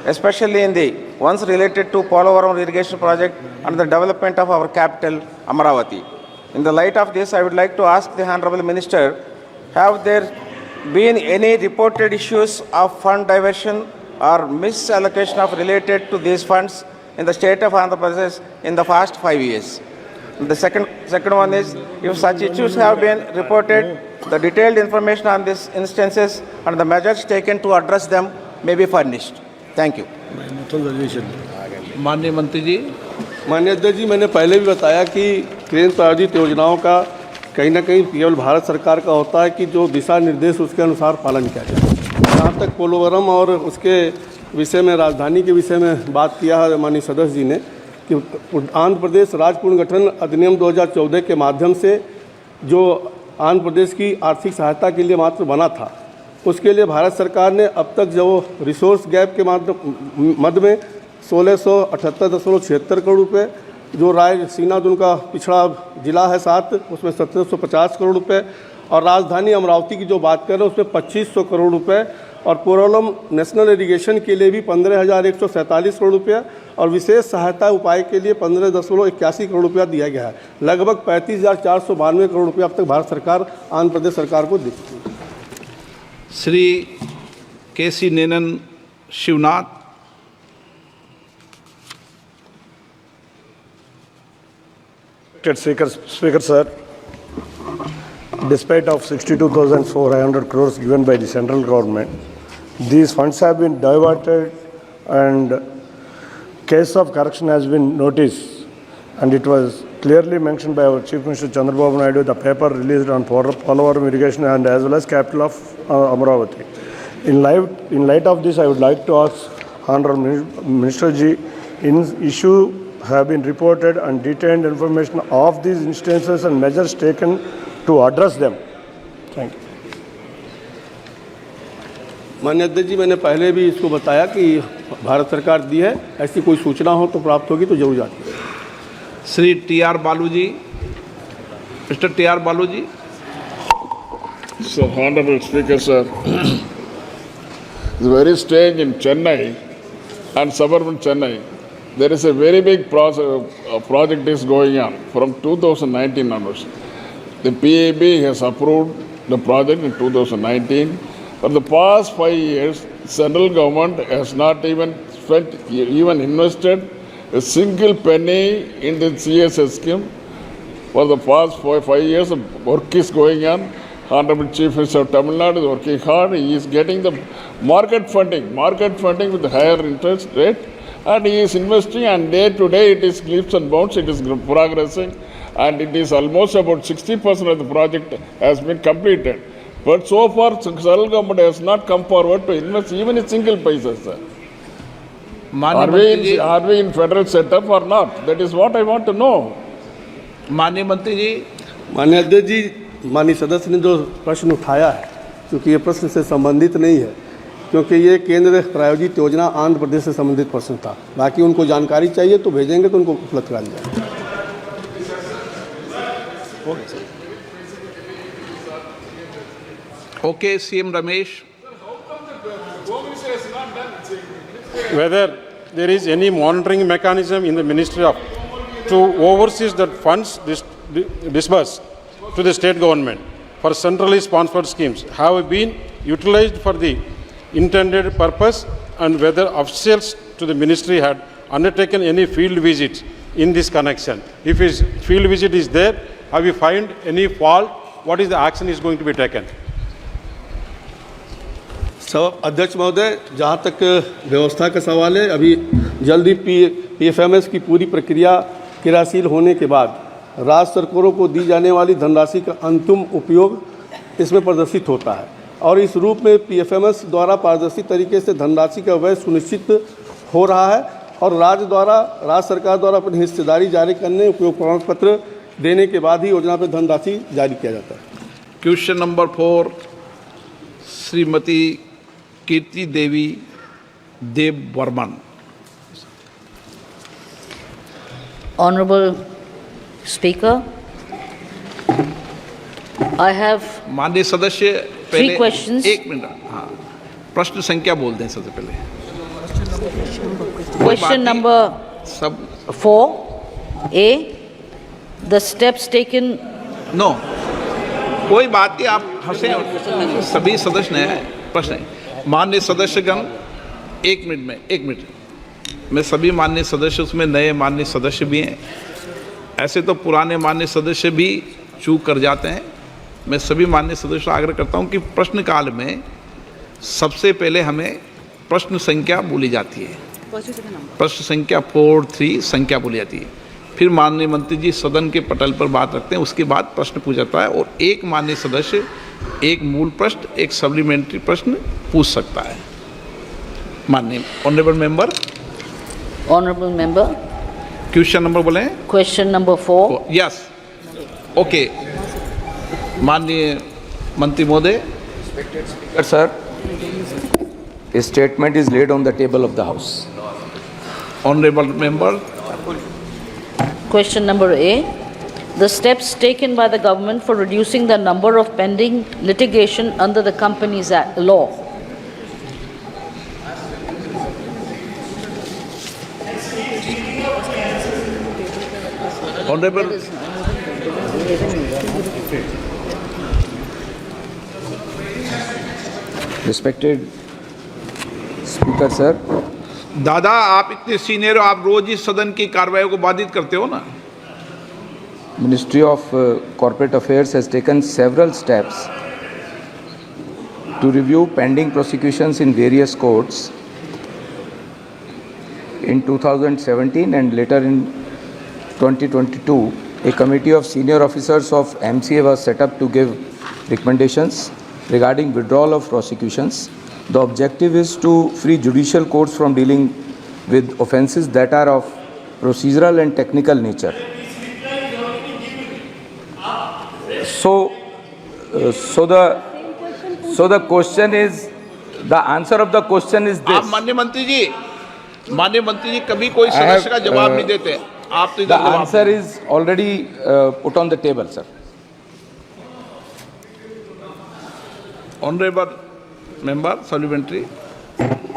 especially in the ones related to Polavaram irrigation project and the development of our capital, Amaravati. In the light of this, I would like to ask the Honorable Minister, have there been any reported issues of fund diversion or misallocation of related to these funds in the state of Andhra Pradesh in the past 5 years? The second one is, if such issues have been reported, the detailed information on these instances and the measures taken to address them may be furnished. Thank you. माननीय मंत्री जी। माननीय अध्यक्ष जी, मैंने पहले भी बताया कि केंद्र प्रायोजित योजनाओं का कहीं ना कहीं केवल भारत सरकार का होता है कि जो दिशा निर्देश उसके अनुसार पालन किया जाए। जहाँ तक पोलवरम और उसके विषय में, राजधानी के विषय में बात किया है माननीय सदस्य जी ने, कि आंध्र प्रदेश राज्य पुनर्गठन अधिनियम 2014 के माध्यम से जो आंध्र प्रदेश की आर्थिक सहायता के लिए मात्र बना था, उसके लिए भारत सरकार ने अब तक जो रिसोर्स गैप के मध्य में 1678.76 करोड़ रुपए, जो रायसीना उनका पिछड़ा जिला है 7, उसमें 1750 करोड़ रुपए, और राजधानी अमरावती की जो बात कर रहे हैं उसमें 2500 करोड़ रुपए, और पोरलम नेशनल इरिगेशन के लिए भी 15,147 करोड़ रुपया, और विशेष सहायता उपाय के लिए 15.81 करोड़ रुपया दिया गया है। लगभग 35,492 करोड़ रुपया अब तक भारत सरकार आंध्र प्रदेश सरकार को दी। Shri K C. Nenan Shivanath. Speaker sir, despite of 62,400 crores given by the central government, these funds have been diverted and case of corruption has been noticed, and it was clearly mentioned by our Chief Minister Chandrababu Naidu, the paper released on Polavaram irrigation and as well as capital of Amaravati. In light of this, I would like to ask Honorable Minister Ji, issue have been reported and detailed information of these instances and measures taken to address them. Thank you. माननीय अध्यक्ष जी, मैंने पहले भी इसको बताया कि भारत सरकार दी है, ऐसी कोई सूचना हो तो प्राप्त होगी तो जरूर जाती है। श्री टी.आर. बालू जी, मिस्टर टी.आर. बालू जी। So, Honorable Speaker, sir, it's very strange in Chennai and suburban Chennai. There is a very big project is going on from 2019 onwards. The PAB has approved the project in 2019. For the past 5 years, central government has not even invested a single penny in the CSS scheme. For the past 5 years, work is going on. Honorable Chief Minister of Tamil Nadu is working hard. He is getting the market funding with higher interest rate, and he is investing, and day to day it is leaps and bounds, it is progressing, and it is almost about 60% of the project has been completed. But so far, central government has not come forward to invest even a single paisa, sir. Are we in federal setup or not? That is what I want to know. माननीय मंत्री जी। माननीय अध्यक्ष जी, माननीय सदस्य ने जो प्रश्न उठाया है, क्योंकि ये प्रश्न से संबंधित नहीं है, क्योंकि ये केंद्र प्रायोजित योजना आंध्र प्रदेश से संबंधित प्रश्न था। बाकी उनको जानकारी चाहिए तो भेजेंगे तो उनको उपलब्ध करा जाएगा। Okay, CM Ramesh. Whether there is any monitoring mechanism in the Ministry of to oversee that funds disbursed to the state government for centrally sponsored schemes have been utilized for the intended purpose, and whether officials to the ministry had undertaken any field visits in this connection. If his field visit is there, have you find any fault? What is the action is going to be taken? सब अध्यक्ष महोदय, जहाँ तक व्यवस्था का सवाल है, अभी जल्दी PFMS की पूरी प्रक्रिया क्रियाशील होने के बाद राज्य सरकारों को दी जाने वाली धनराशि का अंतिम उपयोग इसमें प्रदर्शित होता है, और इस रूप में PFMS द्वारा पारदर्शी तरीके से धनराशि का व्यय सुनिश्चित हो रहा है। और राज्य सरकार द्वारा अपनी हिस्सेदारी जारी करने उपयोग प्रमाण पत्र देने के बाद ही योजना पर धनराशि जारी किया जाता है। Question number 4 Shrimati Kirti Devi Dev Varman. Honorable Speaker, I have माननीय सदस्य three questions. एक मिनट, हाँ, प्रश्न संख्या बोल दें सबसे पहले। Question number 4A, the steps taken. No, कोई बात नहीं, आप हंसे, सभी सदस्य ने प्रश्न है। माननीय सदस्यगण, एक मिनट मैं सभी माननीय सदस्य, उसमें नए माननीय सदस्य भी हैं, ऐसे तो पुराने माननीय सदस्य भी चूक कर जाते हैं। मैं सभी माननीय सदस्यों से आग्रह करता हूं कि प्रश्नकाल में सबसे पहले हमें प्रश्न संख्या बोली जाती है, प्रश्न संख्या 4-3 संख्या बोली जाती है, फिर माननीय मंत्री जी सदन के पटल पर बात रखते हैं, उसके बाद प्रश्न पूछा जाता है और एक माननीय सदस्य एक मूल प्रश्न, एक सप्लीमेंट्री प्रश्न पूछ सकता है। माननीय Honorable member. क्वेश्चन नंबर बोले? Question number 4. Yes, okay. माननीय मंत्री महोदय। Sir, a statement is laid on the table of the House. Honorable member. Question number A, the steps taken by the government for reducing the number of pending litigation under the Companies Act law. Honorable Respected Speaker, sir. दादा, आप इतने senior हो, आप रोज इस सदन की कार्रवाई को बाधित करते हो ना। Ministry of Corporate Affairs has taken several steps to review pending prosecutions in various courts in 2017 and later in 2022. A committee of senior officers of MCA was set up to give recommendations regarding withdrawal of prosecutions. The objective is to free judicial courts from dealing with offences that are of procedural and technical nature. So the question is, the answer of the question is this. आप माननीय मंत्री जी कभी कोई सदस्य का जवाब नहीं देते, आप तो the answer is already put on the table, sir. Honorable member, supplementary.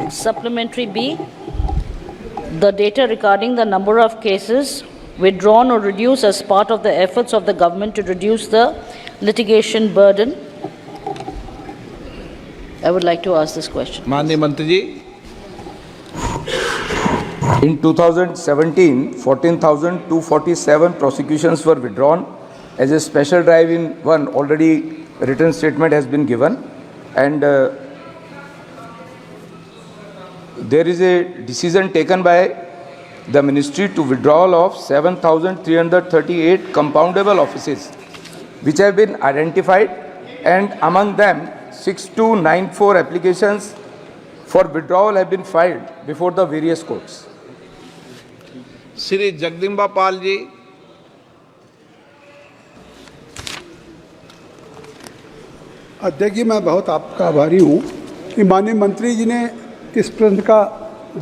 Supplementary B, the data regarding the number of cases withdrawn or reduced as part of the efforts of the government to reduce the litigation burden. I would like to ask this question. माननीय मंत्री जी, In 2017, 14,247 prosecutions were withdrawn. As a special drive in one, already written statement has been given, and there is a decision taken by the ministry to withdrawal of 7,338 compoundable offices which have been identified, and among them 6294 applications for withdrawal have been filed before the various courts. Shri Jagdamba Pal ji. अध्यक्ष जी, मैं बहुत आपका आभारी हूँ कि माननीय मंत्री जी ने इस प्रश्न का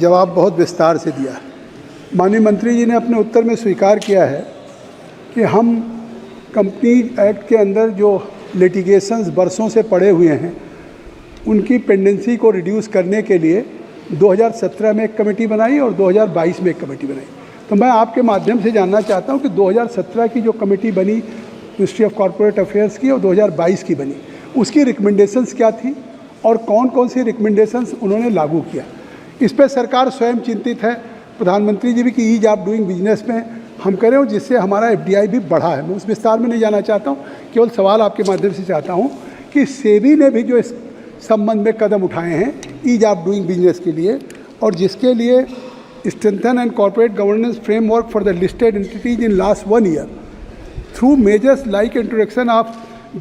जवाब बहुत विस्तार से दिया। माननीय मंत्री जी ने अपने उत्तर में स्वीकार किया है कि हम कंपनी एक्ट के अंदर जो लिटिगेशंस बरसों से पड़े हुए हैं उनकी पेंडेंसी को रिड्यूस करने के लिए 2017 में एक कमेटी बनाई और 2022 में एक कमेटी बनाई। तो मैं आपके माध्यम से जानना चाहता हूं कि 2017 की जो कमेटी बनी मिनिस्ट्री ऑफ कॉर्पोरेट अफेयर्स की और 2022 की बनी, उसकी रिकमेंडेशंस क्या थी और कौन कौन सी रिकमेंडेशंस उन्होंने लागू किया। इस पर सरकार स्वयं चिंतित है, प्रधानमंत्री जी भी कि ईज ऑफ डूइंग बिजनेस में हम करें और जिससे हमारा FDI भी बढ़ा है। मैं उस विस्तार में नहीं जाना चाहता हूँ, केवल सवाल आपके माध्यम से चाहता हूँ कि सेबी ने भी जो इस संबंध में कदम उठाए हैं ईज ऑफ डूइंग बिजनेस के लिए और जिसके लिए strengthen and corporate governance framework for the listed entities in last 1 year through measures like introduction of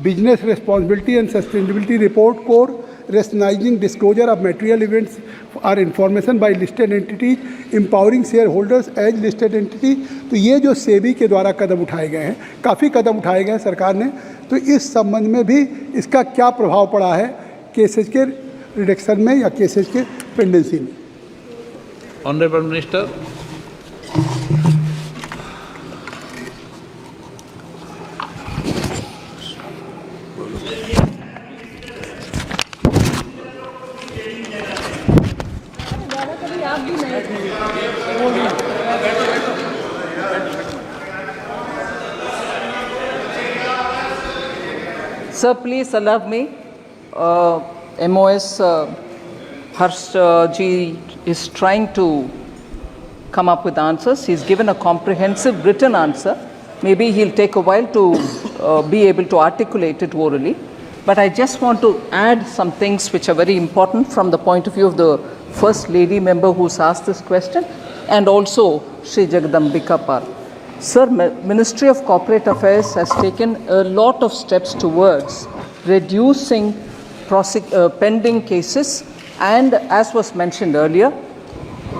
business responsibility and sustainability report core, rationalizing disclosure of material events or information by listed entities, empowering shareholders as listed entities. तो ये जो सेबी के द्वारा कदम उठाए गए हैं, काफ़ी कदम उठाए गए हैं सरकार ने, तो इस संबंध में भी इसका क्या प्रभाव पड़ा है केसेज के रिडक्शन में या केसेज के पेंडेंसी में? Honourable minister. Sir, please allow me. MOS Harsh ji is trying to come up with answers. He's given a comprehensive written answer. Maybe he'll take a while to be able to articulate it orally. But I just want to add some things which are very important from the point of view of the First Lady member who's asked this question, and also Shri Jagadambika Pal. Sir, Ministry of Corporate Affairs has taken a lot of steps towards reducing pending cases, and as was mentioned earlier,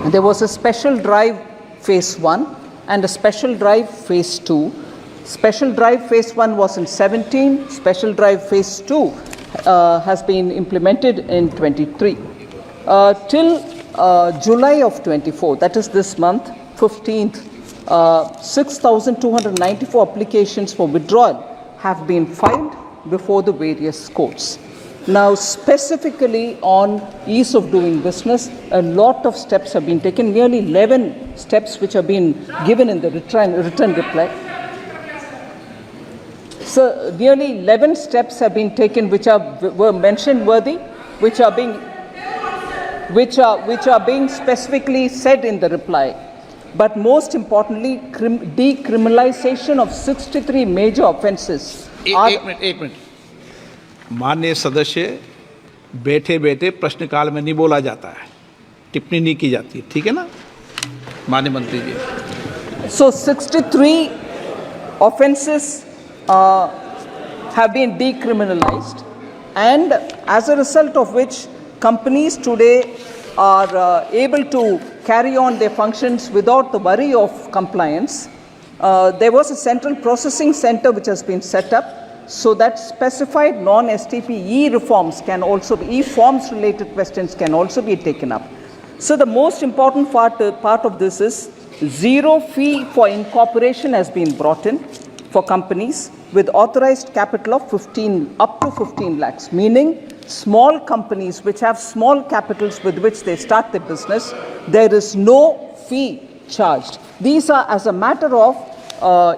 there was a special drive phase 1 and a special drive phase 2. Special drive phase 1 was in 17, special drive phase 2 has been implemented in 23. Till July of 24, that is this month, 15th, 6,294 applications for withdrawal have been filed before the various courts. Now, specifically on ease of doing business, a lot of steps have been taken, nearly 11 steps which have been given in the written reply. So, nearly 11 steps have been taken which were mentioned worthy, which are being specifically said in the reply. But most importantly, decriminalization of 63 major offences. एक minute माननीय सदस्य, बैठे बैठे प्रश्नकाल में नहीं बोला जाता है, टिप्पणी नहीं की जाती, ठीक है ना माननीय मंत्री जी? So 63 offences have been decriminalized, and as a result of which companies today are able to carry on their functions without the worry of compliance. There was a central processing center which has been set up so that specified non-STP e-reforms can also be, e-forms related questions can also be taken up. So the most important part of this is zero fee for incorporation has been brought in for companies with authorized capital of up to 15 lakhs, meaning small companies which have small capitals with which they start their business, there is no fee charged. These are as a matter of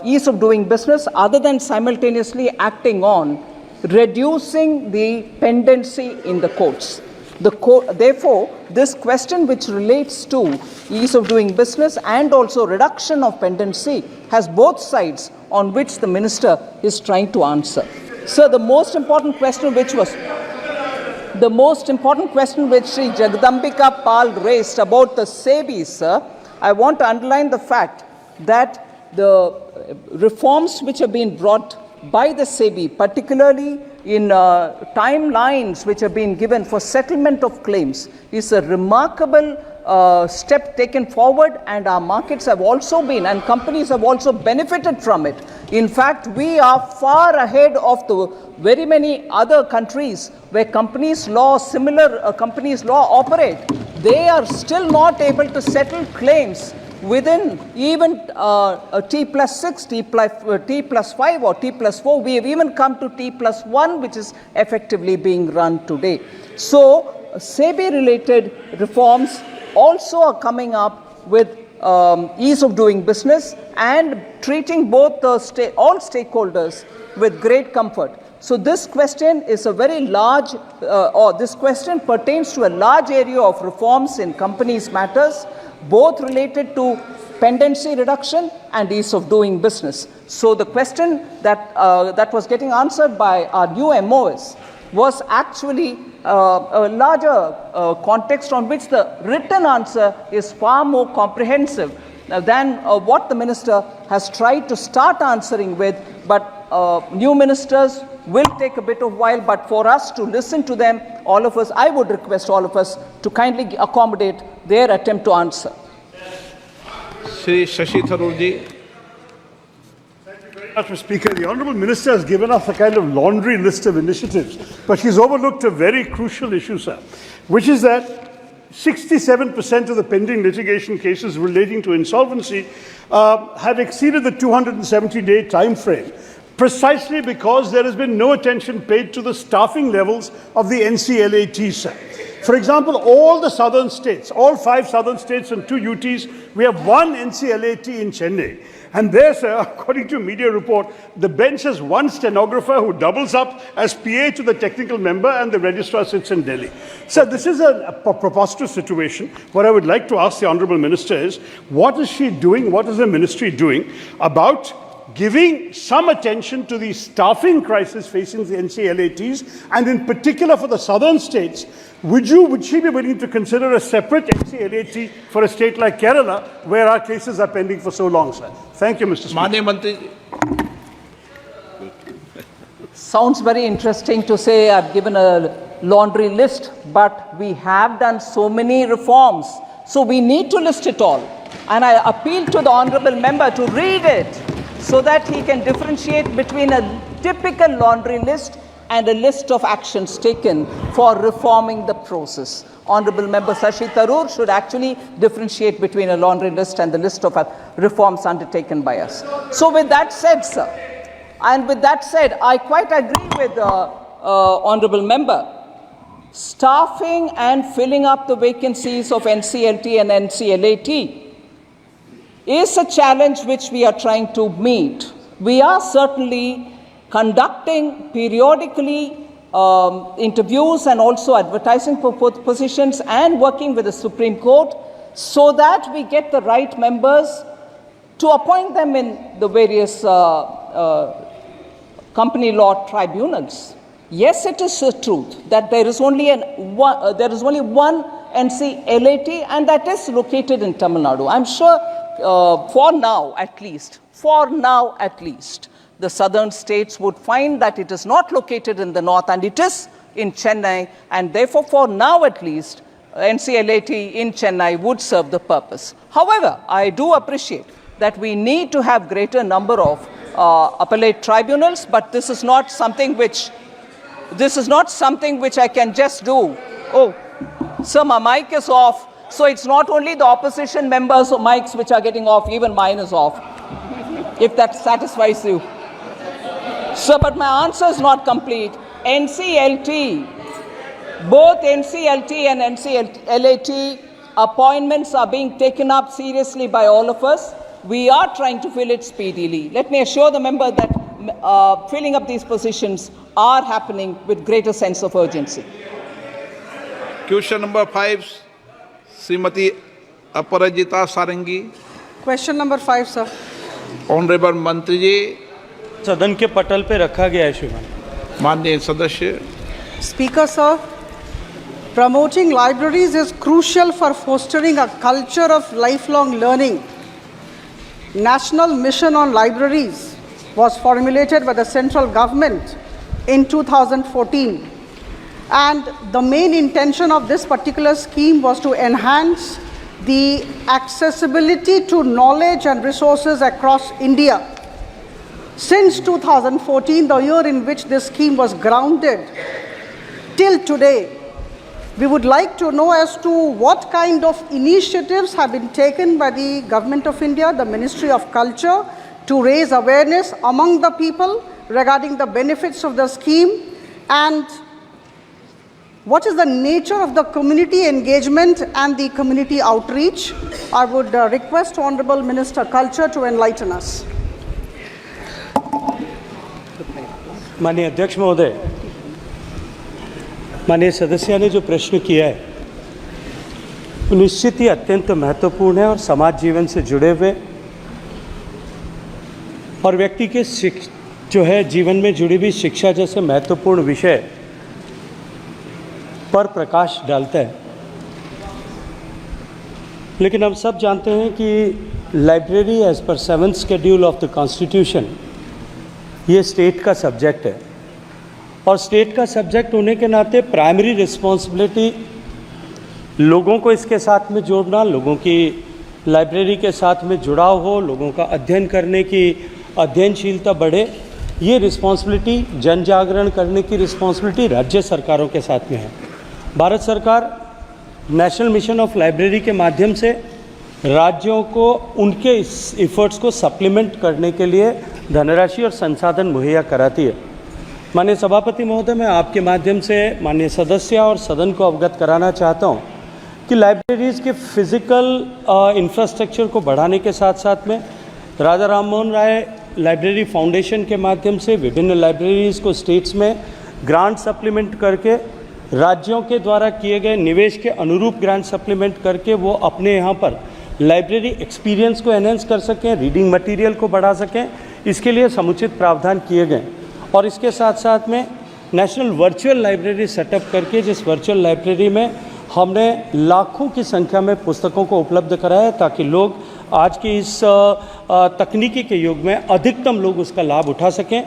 ease of doing business, other than simultaneously acting on reducing the pendency in the courts. Therefore, this question which relates to ease of doing business and also reduction of pendency has both sides on which the minister is trying to answer. So the most important question which Sri Jagadambika Pal raised about the SEBI, sir, I want to underline the fact that the reforms which have been brought by the SEBI, particularly in timelines which have been given for settlement of claims, is a remarkable step taken forward, and our markets have also been, and companies have also benefited from it. In fact, we are far ahead of the very many other countries where similar companies law operate. They are still not able to settle claims within even T+6, T+5 or T+4. We have even come to T+1, which is effectively being run today. So SEBI related reforms also are coming up with ease of doing business and treating both all stakeholders with great comfort. So this question is a very large, this question pertains to a large area of reforms in companies matters, both related to pendency reduction and ease of doing business. So the question that was getting answered by our new MOS was actually a larger context on which the written answer is far more comprehensive than what the minister has tried to start answering with. But new ministers will take a bit of while, but for us to listen to them all of us, I would request all of us to kindly accommodate their attempt to answer. Shri Shashi Tharoor ji. Mr. Speaker, the Honourable Minister has given us a kind of laundry list of initiatives, but she's overlooked a very crucial issue, sir, which is that 67% of the pending litigation cases relating to insolvency have exceeded the 270-day time frame, precisely because there has been no attention paid to the staffing levels of the NCLAT, sir. For example, all the southern states, all 5 southern states and 2 UTs, we have 1 NCLAT in Chennai. And there, sir, according to a media report, the bench has 1 stenographer who doubles up as PA to the technical member and the registrar sits in Delhi. Sir, this is a preposterous situation. What I would like to ask the Honourable Minister is, what is she doing, what is the ministry doing about giving some attention to the staffing crisis facing the NCLATs, and in particular for the southern states? Would she be willing to consider a separate NCLAT for a state like Kerala, where our cases are pending for so long, sir? Thank you, Mr. Speaker. Manya Mantri. Sounds very interesting to say I've given a laundry list, but we have done so many reforms, so we need to list it all. And I appeal to the honourable member to read it so that he can differentiate between a typical laundry list and a list of actions taken for reforming the process. Honourable Member Shashi Tharoor should actually differentiate between a laundry list and the list of reforms undertaken by us. So with that said, sir, and with that said, I quite agree with the Honourable Member. Staffing and filling up the vacancies of NCLT and NCLAT is a challenge which we are trying to meet. We are certainly conducting periodically interviews and also advertising for positions and working with the Supreme Court so that we get the right members to appoint them in the various company law tribunals. Yes, it is the truth that there is only one NCLAT, and that is located in Tamil Nadu. I'm sure for now at least, the southern states would find that it is not located in the north and it is in Chennai, and therefore for now at least NCLAT in Chennai would serve the purpose. However, I do appreciate that we need to have greater number of appellate tribunals, but this is not something which I can just do. Oh, sir, my mic is off. So it's not only the opposition members' mics which are getting off, even mine is off, if that satisfies you. Sir, but my answer is not complete. NCLT, both NCLT and NCLAT appointments are being taken up seriously by all of us. We are trying to fill it speedily. Let me assure the member that filling up these positions are happening with greater sense of urgency. Question number 5. Srimati Aparajita Sarangi. Question number 5, sir. Honorable Mantri ji. सदन के पटल पे रखा गया है श्रीमान. माननीय सदस्य. Speaker, sir, promoting libraries is crucial for fostering a culture of lifelong learning. National Mission on Libraries was formulated by the central government in 2014. And the main intention of this particular scheme was to enhance the accessibility to knowledge and resources across India. Since 2014, the year in which this scheme was grounded, till today, we would like to know as to what kind of initiatives have been taken by the Government of India, the Ministry of Culture, to raise awareness among the people regarding the benefits of the scheme, and what is the nature of the community engagement and the community outreach. I would request Honorable Minister Culture to enlighten us. माननीय अध्यक्ष महोदय, माननीय सदस्य ने जो प्रश्न किया है वो निश्चित ही अत्यंत महत्वपूर्ण है और समाज जीवन से जुड़े हुए और व्यक्ति के जो है जीवन में जुड़ी हुई शिक्षा जैसे महत्वपूर्ण विषय पर प्रकाश डालता है. लेकिन हम सब जानते हैं कि library as per 7th schedule of the constitution ये स्टेट का सब्जेक्ट है और स्टेट का सब्जेक्ट होने के नाते प्राइमरी रिस्पॉन्सिबिलिटी लोगों को इसके साथ में जोड़ना, लोगों की लाइब्रेरी के साथ में जुड़ाव हो, लोगों का अध्ययन करने की अध्ययनशीलता बढ़े, ये रिस्पॉन्सिबिलिटी, जन जागरण करने की रिस्पॉन्सिबिलिटी राज्य सरकारों के साथ में है। भारत सरकार नेशनल मिशन ऑफ लाइब्रेरी के माध्यम से राज्यों को उनके इस एफर्ट्स को सप्लीमेंट करने के लिए धनराशि और संसाधन मुहैया कराती है। माननीय सभापति महोदय, मैं आपके माध्यम से माननीय सदस्य और सदन को अवगत कराना चाहता हूँ कि लाइब्रेरीज़ के फिज़िकल इंफ्रास्ट्रक्चर को बढ़ाने के साथ साथ में राजा राममोहन राय लाइब्रेरी फाउंडेशन के माध्यम से विभिन्न लाइब्रेरीज़ को स्टेट्स में ग्रांट सप्लीमेंट करके राज्यों के द्वारा किए गए निवेश के अनुरूप ग्रांट सप्लीमेंट करके वो अपने यहाँ पर लाइब्रेरी एक्सपीरियंस को एनहेंस कर सकें, रीडिंग मटेरियल को बढ़ा सकें, इसके लिए समुचित प्रावधान किए गए। और इसके साथ साथ में नेशनल वर्चुअल लाइब्रेरी सेटअप करके, जिस वर्चुअल लाइब्रेरी में हमने लाखों की संख्या में पुस्तकों को उपलब्ध कराया ताकि लोग आज के इस तकनीकी के युग में अधिकतम लोग उसका लाभ उठा सकें।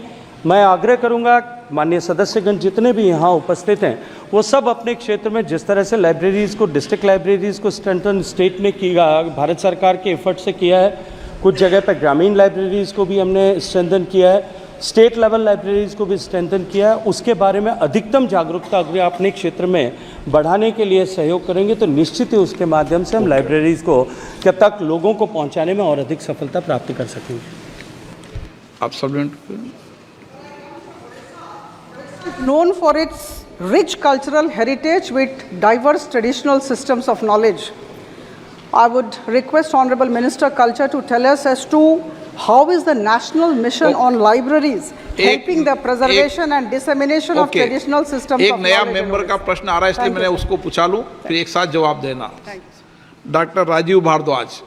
मैं आग्रह करूंगा माननीय सदस्यगण जितने भी यहाँ उपस्थित हैं वो सब अपने क्षेत्र में जिस तरह से लाइब्रेरीज़ को, डिस्ट्रिक्ट लाइब्रेरीज़ को स्ट्रेंथन स्टेट ने किया, भारत सरकार के एफर्ट से किया है, कुछ जगह पर ग्रामीण लाइब्रेरीज़ को भी हमने स्ट्रेंथन किया है, स्टेट लेवल लाइब्रेरीज़ को भी स्ट्रेंथन किया है, उसके बारे में अधिकतम जागरूकता अगर अपने क्षेत्र में बढ़ाने के लिए सहयोग करेंगे तो निश्चित ही उसके माध्यम से हम लाइब्रेरीज़ को जब तक लोगों को पहुंचाने में और अधिक सफलता प्राप्त कर सकेंगे। आप सब known for its rich cultural heritage with diverse traditional systems of knowledge. I would request Honorable Minister Culture to tell us as to how is the national mission on libraries helping the preservation and dissemination of traditional systems एक of नया knowledge. Member का प्रश्न आ रहा है, इसलिए मैंने उसको पूछा लूं, फिर एक साथ जवाब देना। डॉक्टर राजीव भारद्वाज।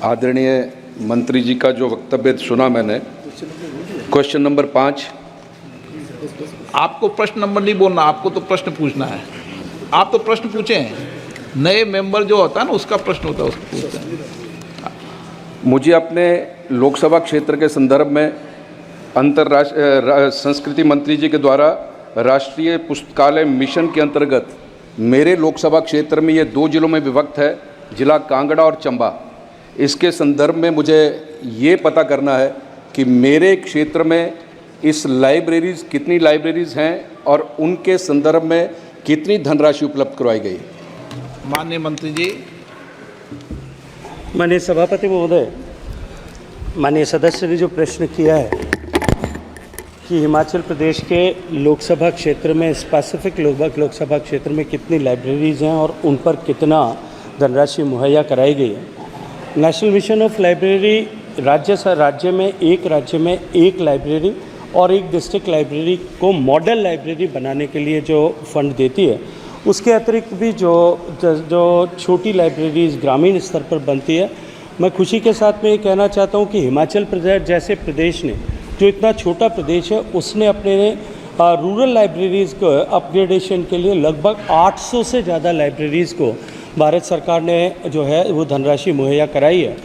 आदरणीय मंत्री जी का जो वक्तव्य सुना मैंने, क्वेश्चन नंबर 5। आपको प्रश्न नंबर नहीं बोलना, आपको तो प्रश्न पूछना है। आप तो प्रश्न पूछे हैं, नए मेंबर जो होता है ना उसका प्रश्न होता है, उसको पूछते हैं। मुझे अपने लोकसभा क्षेत्र के संदर्भ में अंतर्राष्ट्रीय संस्कृति मंत्री जी के द्वारा राष्ट्रीय पुस्तकालय मिशन के अंतर्गत मेरे लोकसभा क्षेत्र में ये 2 जिलों में विभक्त है, जिला कांगड़ा और चंबा। इसके संदर्भ में मुझे ये पता करना है कि मेरे क्षेत्र में इस लाइब्रेरीज़ कितनी लाइब्रेरीज़ हैं और उनके संदर्भ में कितनी धनराशि उपलब्ध करवाई गई। माननीय मंत्री जी। माननीय सभापति महोदय, माननीय सदस्य ने जो प्रश्न किया है कि हिमाचल प्रदेश के लोकसभा क्षेत्र में स्पेसिफिक लोकसभा क्षेत्र में कितनी लाइब्रेरीज़ हैं और उन पर कितना धनराशि मुहैया कराई गई है। नेशनल मिशन ऑफ लाइब्रेरी राज्य में एक लाइब्रेरी और एक डिस्ट्रिक्ट लाइब्रेरी को मॉडल लाइब्रेरी बनाने के लिए जो फंड देती है, उसके अतिरिक्त भी जो छोटी लाइब्रेरीज ग्रामीण स्तर पर बनती है, मैं खुशी के साथ में ये कहना चाहता हूँ कि हिमाचल प्रदेश जैसे प्रदेश ने, जो इतना छोटा प्रदेश है, उसने अपने रूरल लाइब्रेरीज़ को अपग्रेडेशन के लिए लगभग 800 से ज़्यादा लाइब्रेरीज़ को भारत सरकार ने जो है वो धनराशि मुहैया कराई है।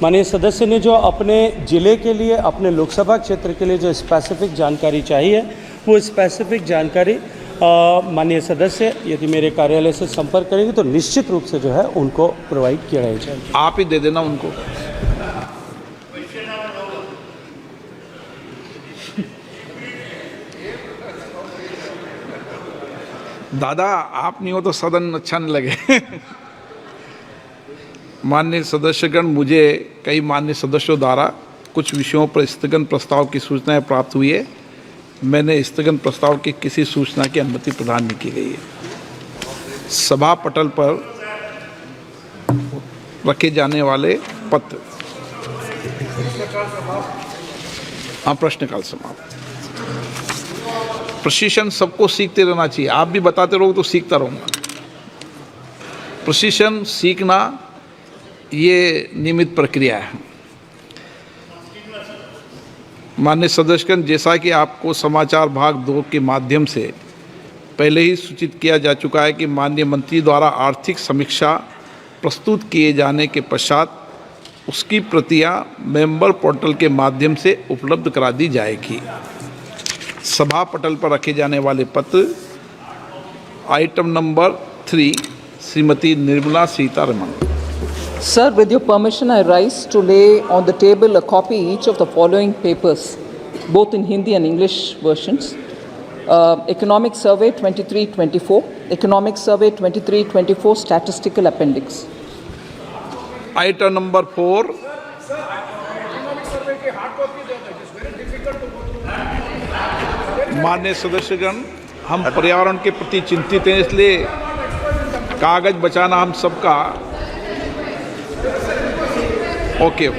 माननीय सदस्य ने जो अपने ज़िले के लिए, अपने लोकसभा क्षेत्र के लिए जो स्पेसिफिक जानकारी चाहिए, वो स्पेसिफिक जानकारी माननीय सदस्य यदि मेरे कार्यालय से संपर्क करेंगे तो निश्चित रूप से जो है उनको प्रोवाइड किया जाएगा। आप ही दे देना उनको। दादा आप नहीं हो तो सदन अच्छा नहीं लगे। माननीय सदस्यगण, मुझे कई माननीय सदस्यों द्वारा कुछ विषयों पर स्थगन प्रस्ताव की सूचनाएं प्राप्त हुई है। मैंने स्थगन प्रस्ताव की किसी सूचना की अनुमति प्रदान नहीं की गई है। सभा पटल पर रखे जाने वाले पत्र। हाँ, प्रश्नकाल समाप्त। प्रशिक्षण सबको सीखते रहना चाहिए, आप भी बताते रहोगे तो सीखता रहूँगा। प्रशिक्षण सीखना ये नियमित प्रक्रिया है। माननीय सदस्यगण, जैसा कि आपको समाचार भाग 2 के माध्यम से पहले ही सूचित किया जा चुका है कि माननीय मंत्री द्वारा आर्थिक समीक्षा प्रस्तुत किए जाने के पश्चात उसकी प्रतियां मेंबर पोर्टल के माध्यम से उपलब्ध करा दी जाएगी। सभा पटल पर रखे जाने वाले पत्र item number 3 Shrimati Nirmala Sitharaman. Sir, with your permission, I rise to lay on the table a copy each of the following papers, both in Hindi and English versions. Economic Survey 23-24, Economic Survey 23-24 Statistical Appendix. Item number 4 माननीय सदस्यगण, हम पर्यावरण के प्रति चिंतित हैं, इसलिए कागज बचाना हम सबका। ओके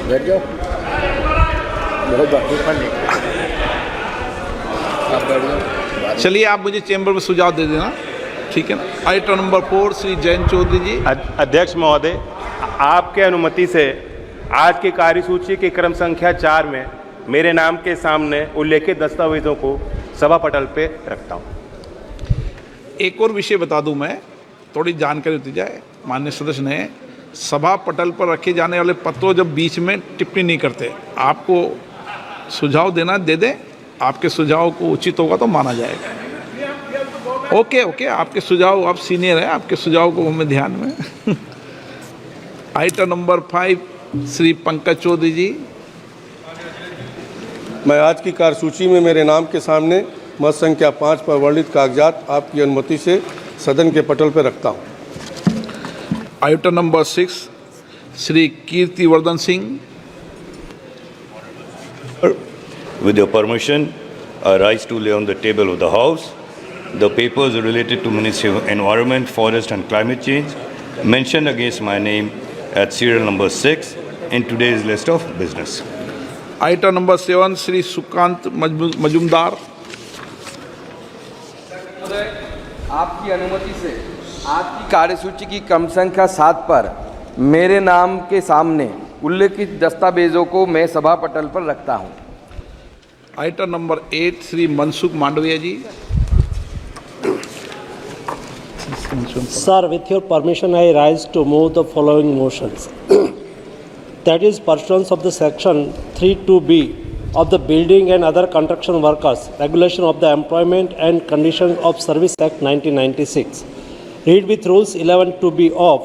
बैठ जाओ, बहुत बात आप बैठ जाओ। चलिए, आप मुझे चैम्बर में सुझाव दे देना, ठीक है ना। आइटम नंबर 4 श्री जयंत चौधरी जी। अध्यक्ष महोदय, आपके अनुमति से आज की कार्यसूची के क्रम संख्या 4 में मेरे नाम के सामने उल्लेखित दस्तावेजों को सभा पटल पे रखता हूँ। एक और विषय बता दूं, मैं थोड़ी जानकारी दी जाए। माननीय सदस्य ने सभा पटल पर रखे जाने वाले पत्रों जब बीच में टिप्पणी नहीं करते, आपको सुझाव देना दे दें, आपके सुझाव को उचित होगा तो माना जाएगा। ओके, आपके सुझाव, आप सीनियर हैं, आपके सुझाव को हमें ध्यान में। आइटम नंबर 5 श्री पंकज चौधरी जी। मैं आज की कार्यसूची में मेरे नाम के सामने मत संख्या 5 पर वर्णित कागजात आपकी अनुमति से सदन के पटल पर रखता हूँ। Item number 6 Shri Kirtivardhan Singh. With your permission, I rise to lay on the table of the House the papers related to Ministry of Environment, Forest and Climate Change mentioned against my name at serial number 6 in today's list of business. Item number 7 Shri Sukanta Majumdar. आपकी अनुमति से आपकी कार्यसूची की क्रम संख्या 7 पर मेरे नाम के सामने उल्लेखित दस्तावेजों को मैं सभा पटल पर रखता हूं। Item number 8 Shri Mansukh Mandaviya ji. Sir, with your permission, I rise to move the following motions. That is, pursuant of the section 3(2)(b) of the Building and Other Construction Workers Regulation of the Employment and Conditions of Service Act 1996. Read with rules 11(2)(b) of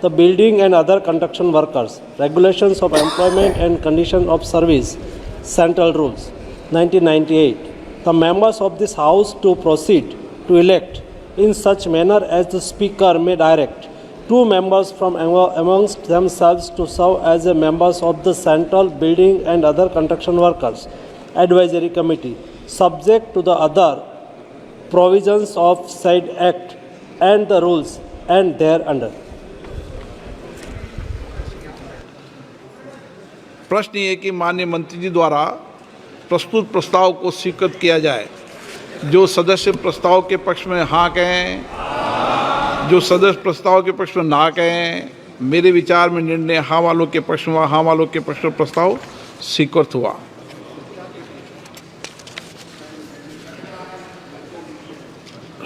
the Building and Other Construction Workers Regulations of Employment and Conditions of Service Central Rules 1998. The members of this House to proceed to elect in such manner as the Speaker may direct 2 members from amongst themselves to serve as members of the Central Building and Other Construction Workers Advisory Committee, subject to the other provisions of said Act and the rules and thereunder. प्रश्न ये कि माननीय मंत्री जी द्वारा प्रस्तुत प्रस्ताव को स्वीकृत किया जाए। जो सदस्य प्रस्ताव के पक्ष में हाँ कहें, जो सदस्य प्रस्ताव के पक्ष में ना कहें। मेरे विचार में निर्णय हाँ वालों के पक्ष में, हाँ वालों के पक्ष में प्रस्ताव स्वीकृत हुआ।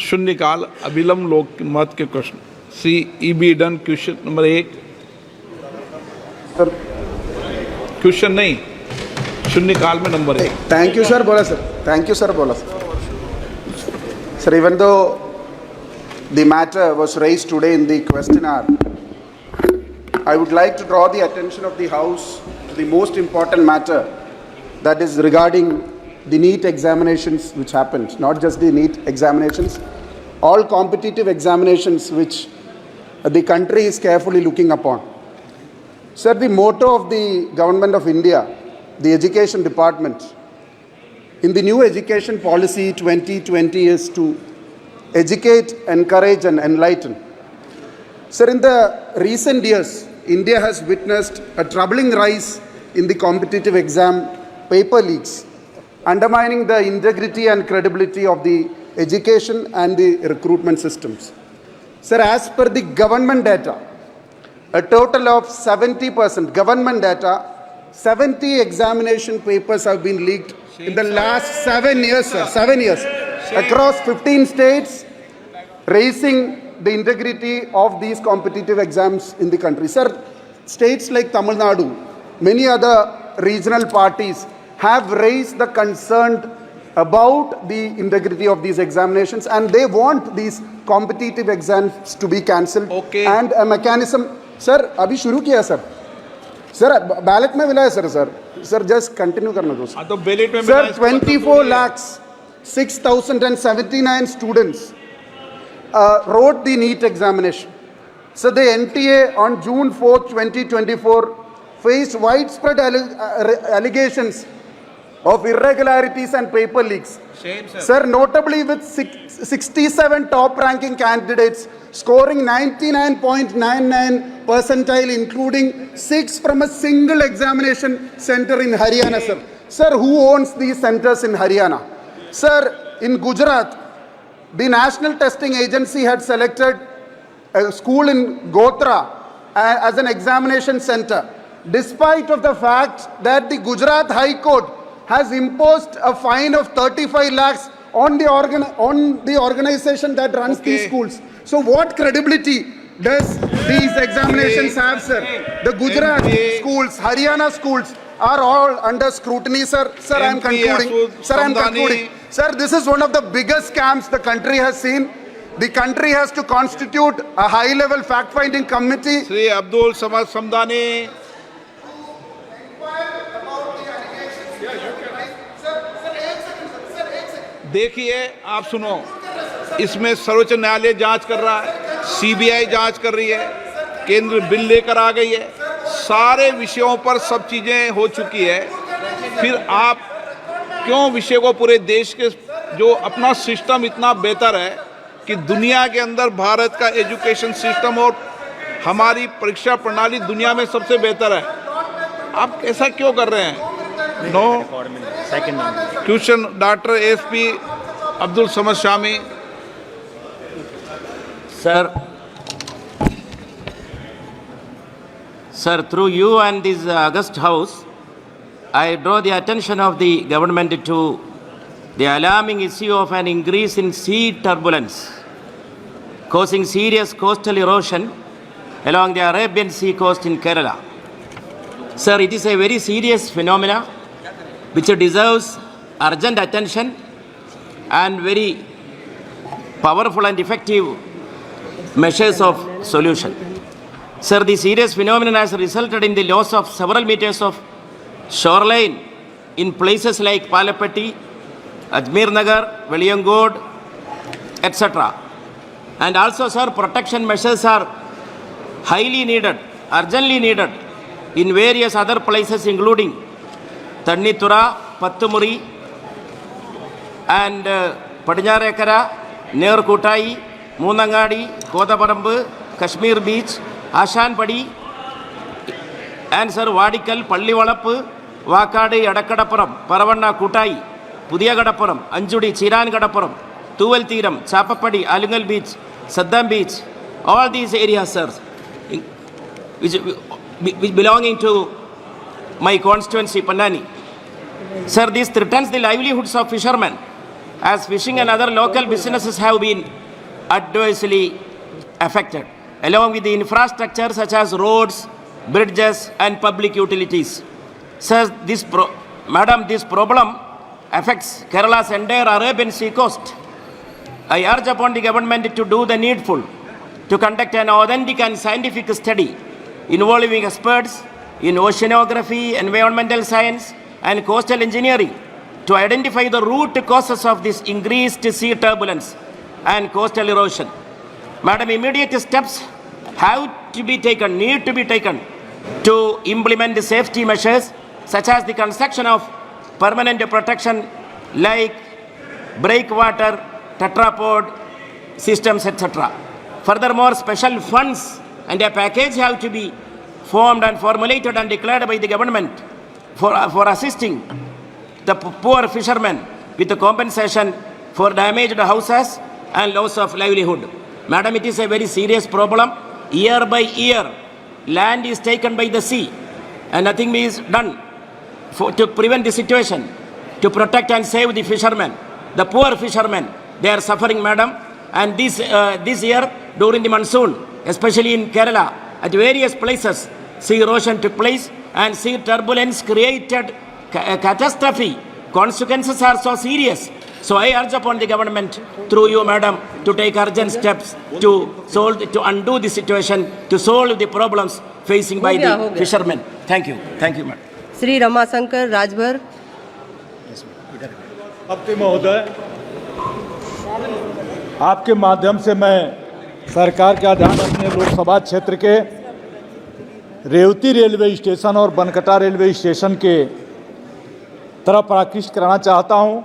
शून्यकाल अविलंब लोक मत के प्रश्न Shri EB. Done. Question number 1। Question नहीं, शून्यकाल में नंबर 1। थैंक यू सर बोला सर, थैंक यू सर बोला sir. Sir, even though the matter was raised today in the question hour, I would like to draw the attention of the House to the most important matter, that is regarding the NEET examinations which happened. Not just the NEET examinations, all competitive examinations which the country is carefully looking upon. Sir, the motto of the Government of India, the Education Department, in the new education policy 2020 is to educate, encourage and enlighten. Sir, in the recent years, India has witnessed a troubling rise in the competitive exam paper leaks, undermining the integrity and credibility of the education and the recruitment systems. Sir, as per the government data, a total of 70% government data, 70 examination papers have been leaked in the last 7 years, sir. 7 years. Across 15 states raising the integrity of these competitive exams in the country. Sir, states like Tamil Nadu, many other regional parties have raised the concern about the integrity of these examinations, and they want these competitive exams to be cancelled. Okay. And a mechanism. Sir, अभी शुरू किया sir. Sir, ballot में मिला है sir. Sir, just continue करना दो. तो ballot में Sir, 24 lakhs 6,079 students wrote the NEET examination. So the NTA on June 4th, 2024 faced widespread allegations of irregularities and paper leaks. Shame, sir. Sir, notably with 67 top-ranking candidates scoring 99.99 percentile, including 6 from a single examination center in Haryana, sir. Sir, who owns these centers in Haryana? Sir, in Gujarat, the National Testing Agency had selected a school in Gotra as an examination center, despite of the fact that the Gujarat High Court has imposed a fine of 35 lakhs on the organization that runs these schools. So what credibility does these examinations have, sir? The Gujarat schools, Haryana schools are all under scrutiny, sir. Sir, I am concluding. Sir, I am concluding. Sir, this is one of the biggest scams the country has seen. The country has to constitute a high-level fact-finding committee. Sri Abdul Samad Samdani. देखिए, आप सुनो, इसमें सर्वोच्च न्यायालय जांच कर रहा है, सीबीआई जांच कर रही है, केंद्र बिल लेकर आ गई है, सारे विषयों पर सब चीज़ें हो चुकी है। फिर आप क्यों विषय को पूरे देश के जो अपना सिस्टम इतना बेहतर है कि दुनिया के अंदर भारत का एजुकेशन सिस्टम और हमारी परीक्षा प्रणाली दुनिया में सबसे बेहतर है, आप ऐसा क्यों कर रहे हैं? No question doctor SP Abdul Samad Shami. Sir, through you and this August House, I draw the attention of the government to the alarming issue of an increase in sea turbulence, causing serious coastal erosion along the Arabian Sea coast in Kerala. Sir, it is a very serious phenomenon which deserves urgent attention and very powerful and effective measures of solution. Sir, the serious phenomenon has resulted in the loss of several meters of shoreline in places like Palapatti, Ajmer Nagar, Veliyangod, etc. And also, sir, protection measures are highly needed, urgently needed in various other places including Tannitura, Pattumuri, and Padijarekara, near Kutai, Munangadi, Kodaparambu, Kashmir Beach, Ashanpadi, and sir, Vadikal, Pallivalappu, Vakadi, Adakadapuram, Paravanna, Kutai, Pudiyagadapuram, Anjudi, Chiranagadapuram, Tuval Tiram, Chapapadi, Alingal Beach, Saddam Beach, all these areas, sir, which belonging to my constituency, Pannani. Sir, this threatens the livelihoods of fishermen, as fishing and other local businesses have been adversely affected, along with the infrastructure such as roads, bridges, and public utilities. Sir, this problem affects Kerala's entire Arabian Sea coast. I urge upon the government to do the needful to conduct an authentic and scientific study involving experts in oceanography, environmental science, and coastal engineering to identify the root causes of this increased sea turbulence and coastal erosion. Madam, immediate steps need to be taken to implement the safety measures such as the construction of permanent protection like breakwater, tetrapod systems, etc. Furthermore, special funds and a package have to be formed and formulated and declared by the government for assisting the poor fishermen with the compensation for damaged houses and loss of livelihood. Madam, it is a very serious problem. Year by year, land is taken by the sea and nothing is done to prevent the situation, to protect and save the fishermen. The poor fishermen, they are suffering, madam. And this year, during the monsoon, especially in Kerala, at various places, sea erosion took place and sea turbulence created catastrophe. Consequences are so serious. So I urge upon the government, through you, madam, to take urgent steps to undo the situation, to solve the problems facing by the fishermen. Thank you. Thank you, madam. Shri Ramashankar Rajbhar. आपके महोदय, आपके माध्यम से मैं सरकार का ध्यान अपने लोकसभा क्षेत्र के रेवती रेलवे स्टेशन और बनकटा रेलवे स्टेशन के तरफ आकृष्ट कराना चाहता हूं।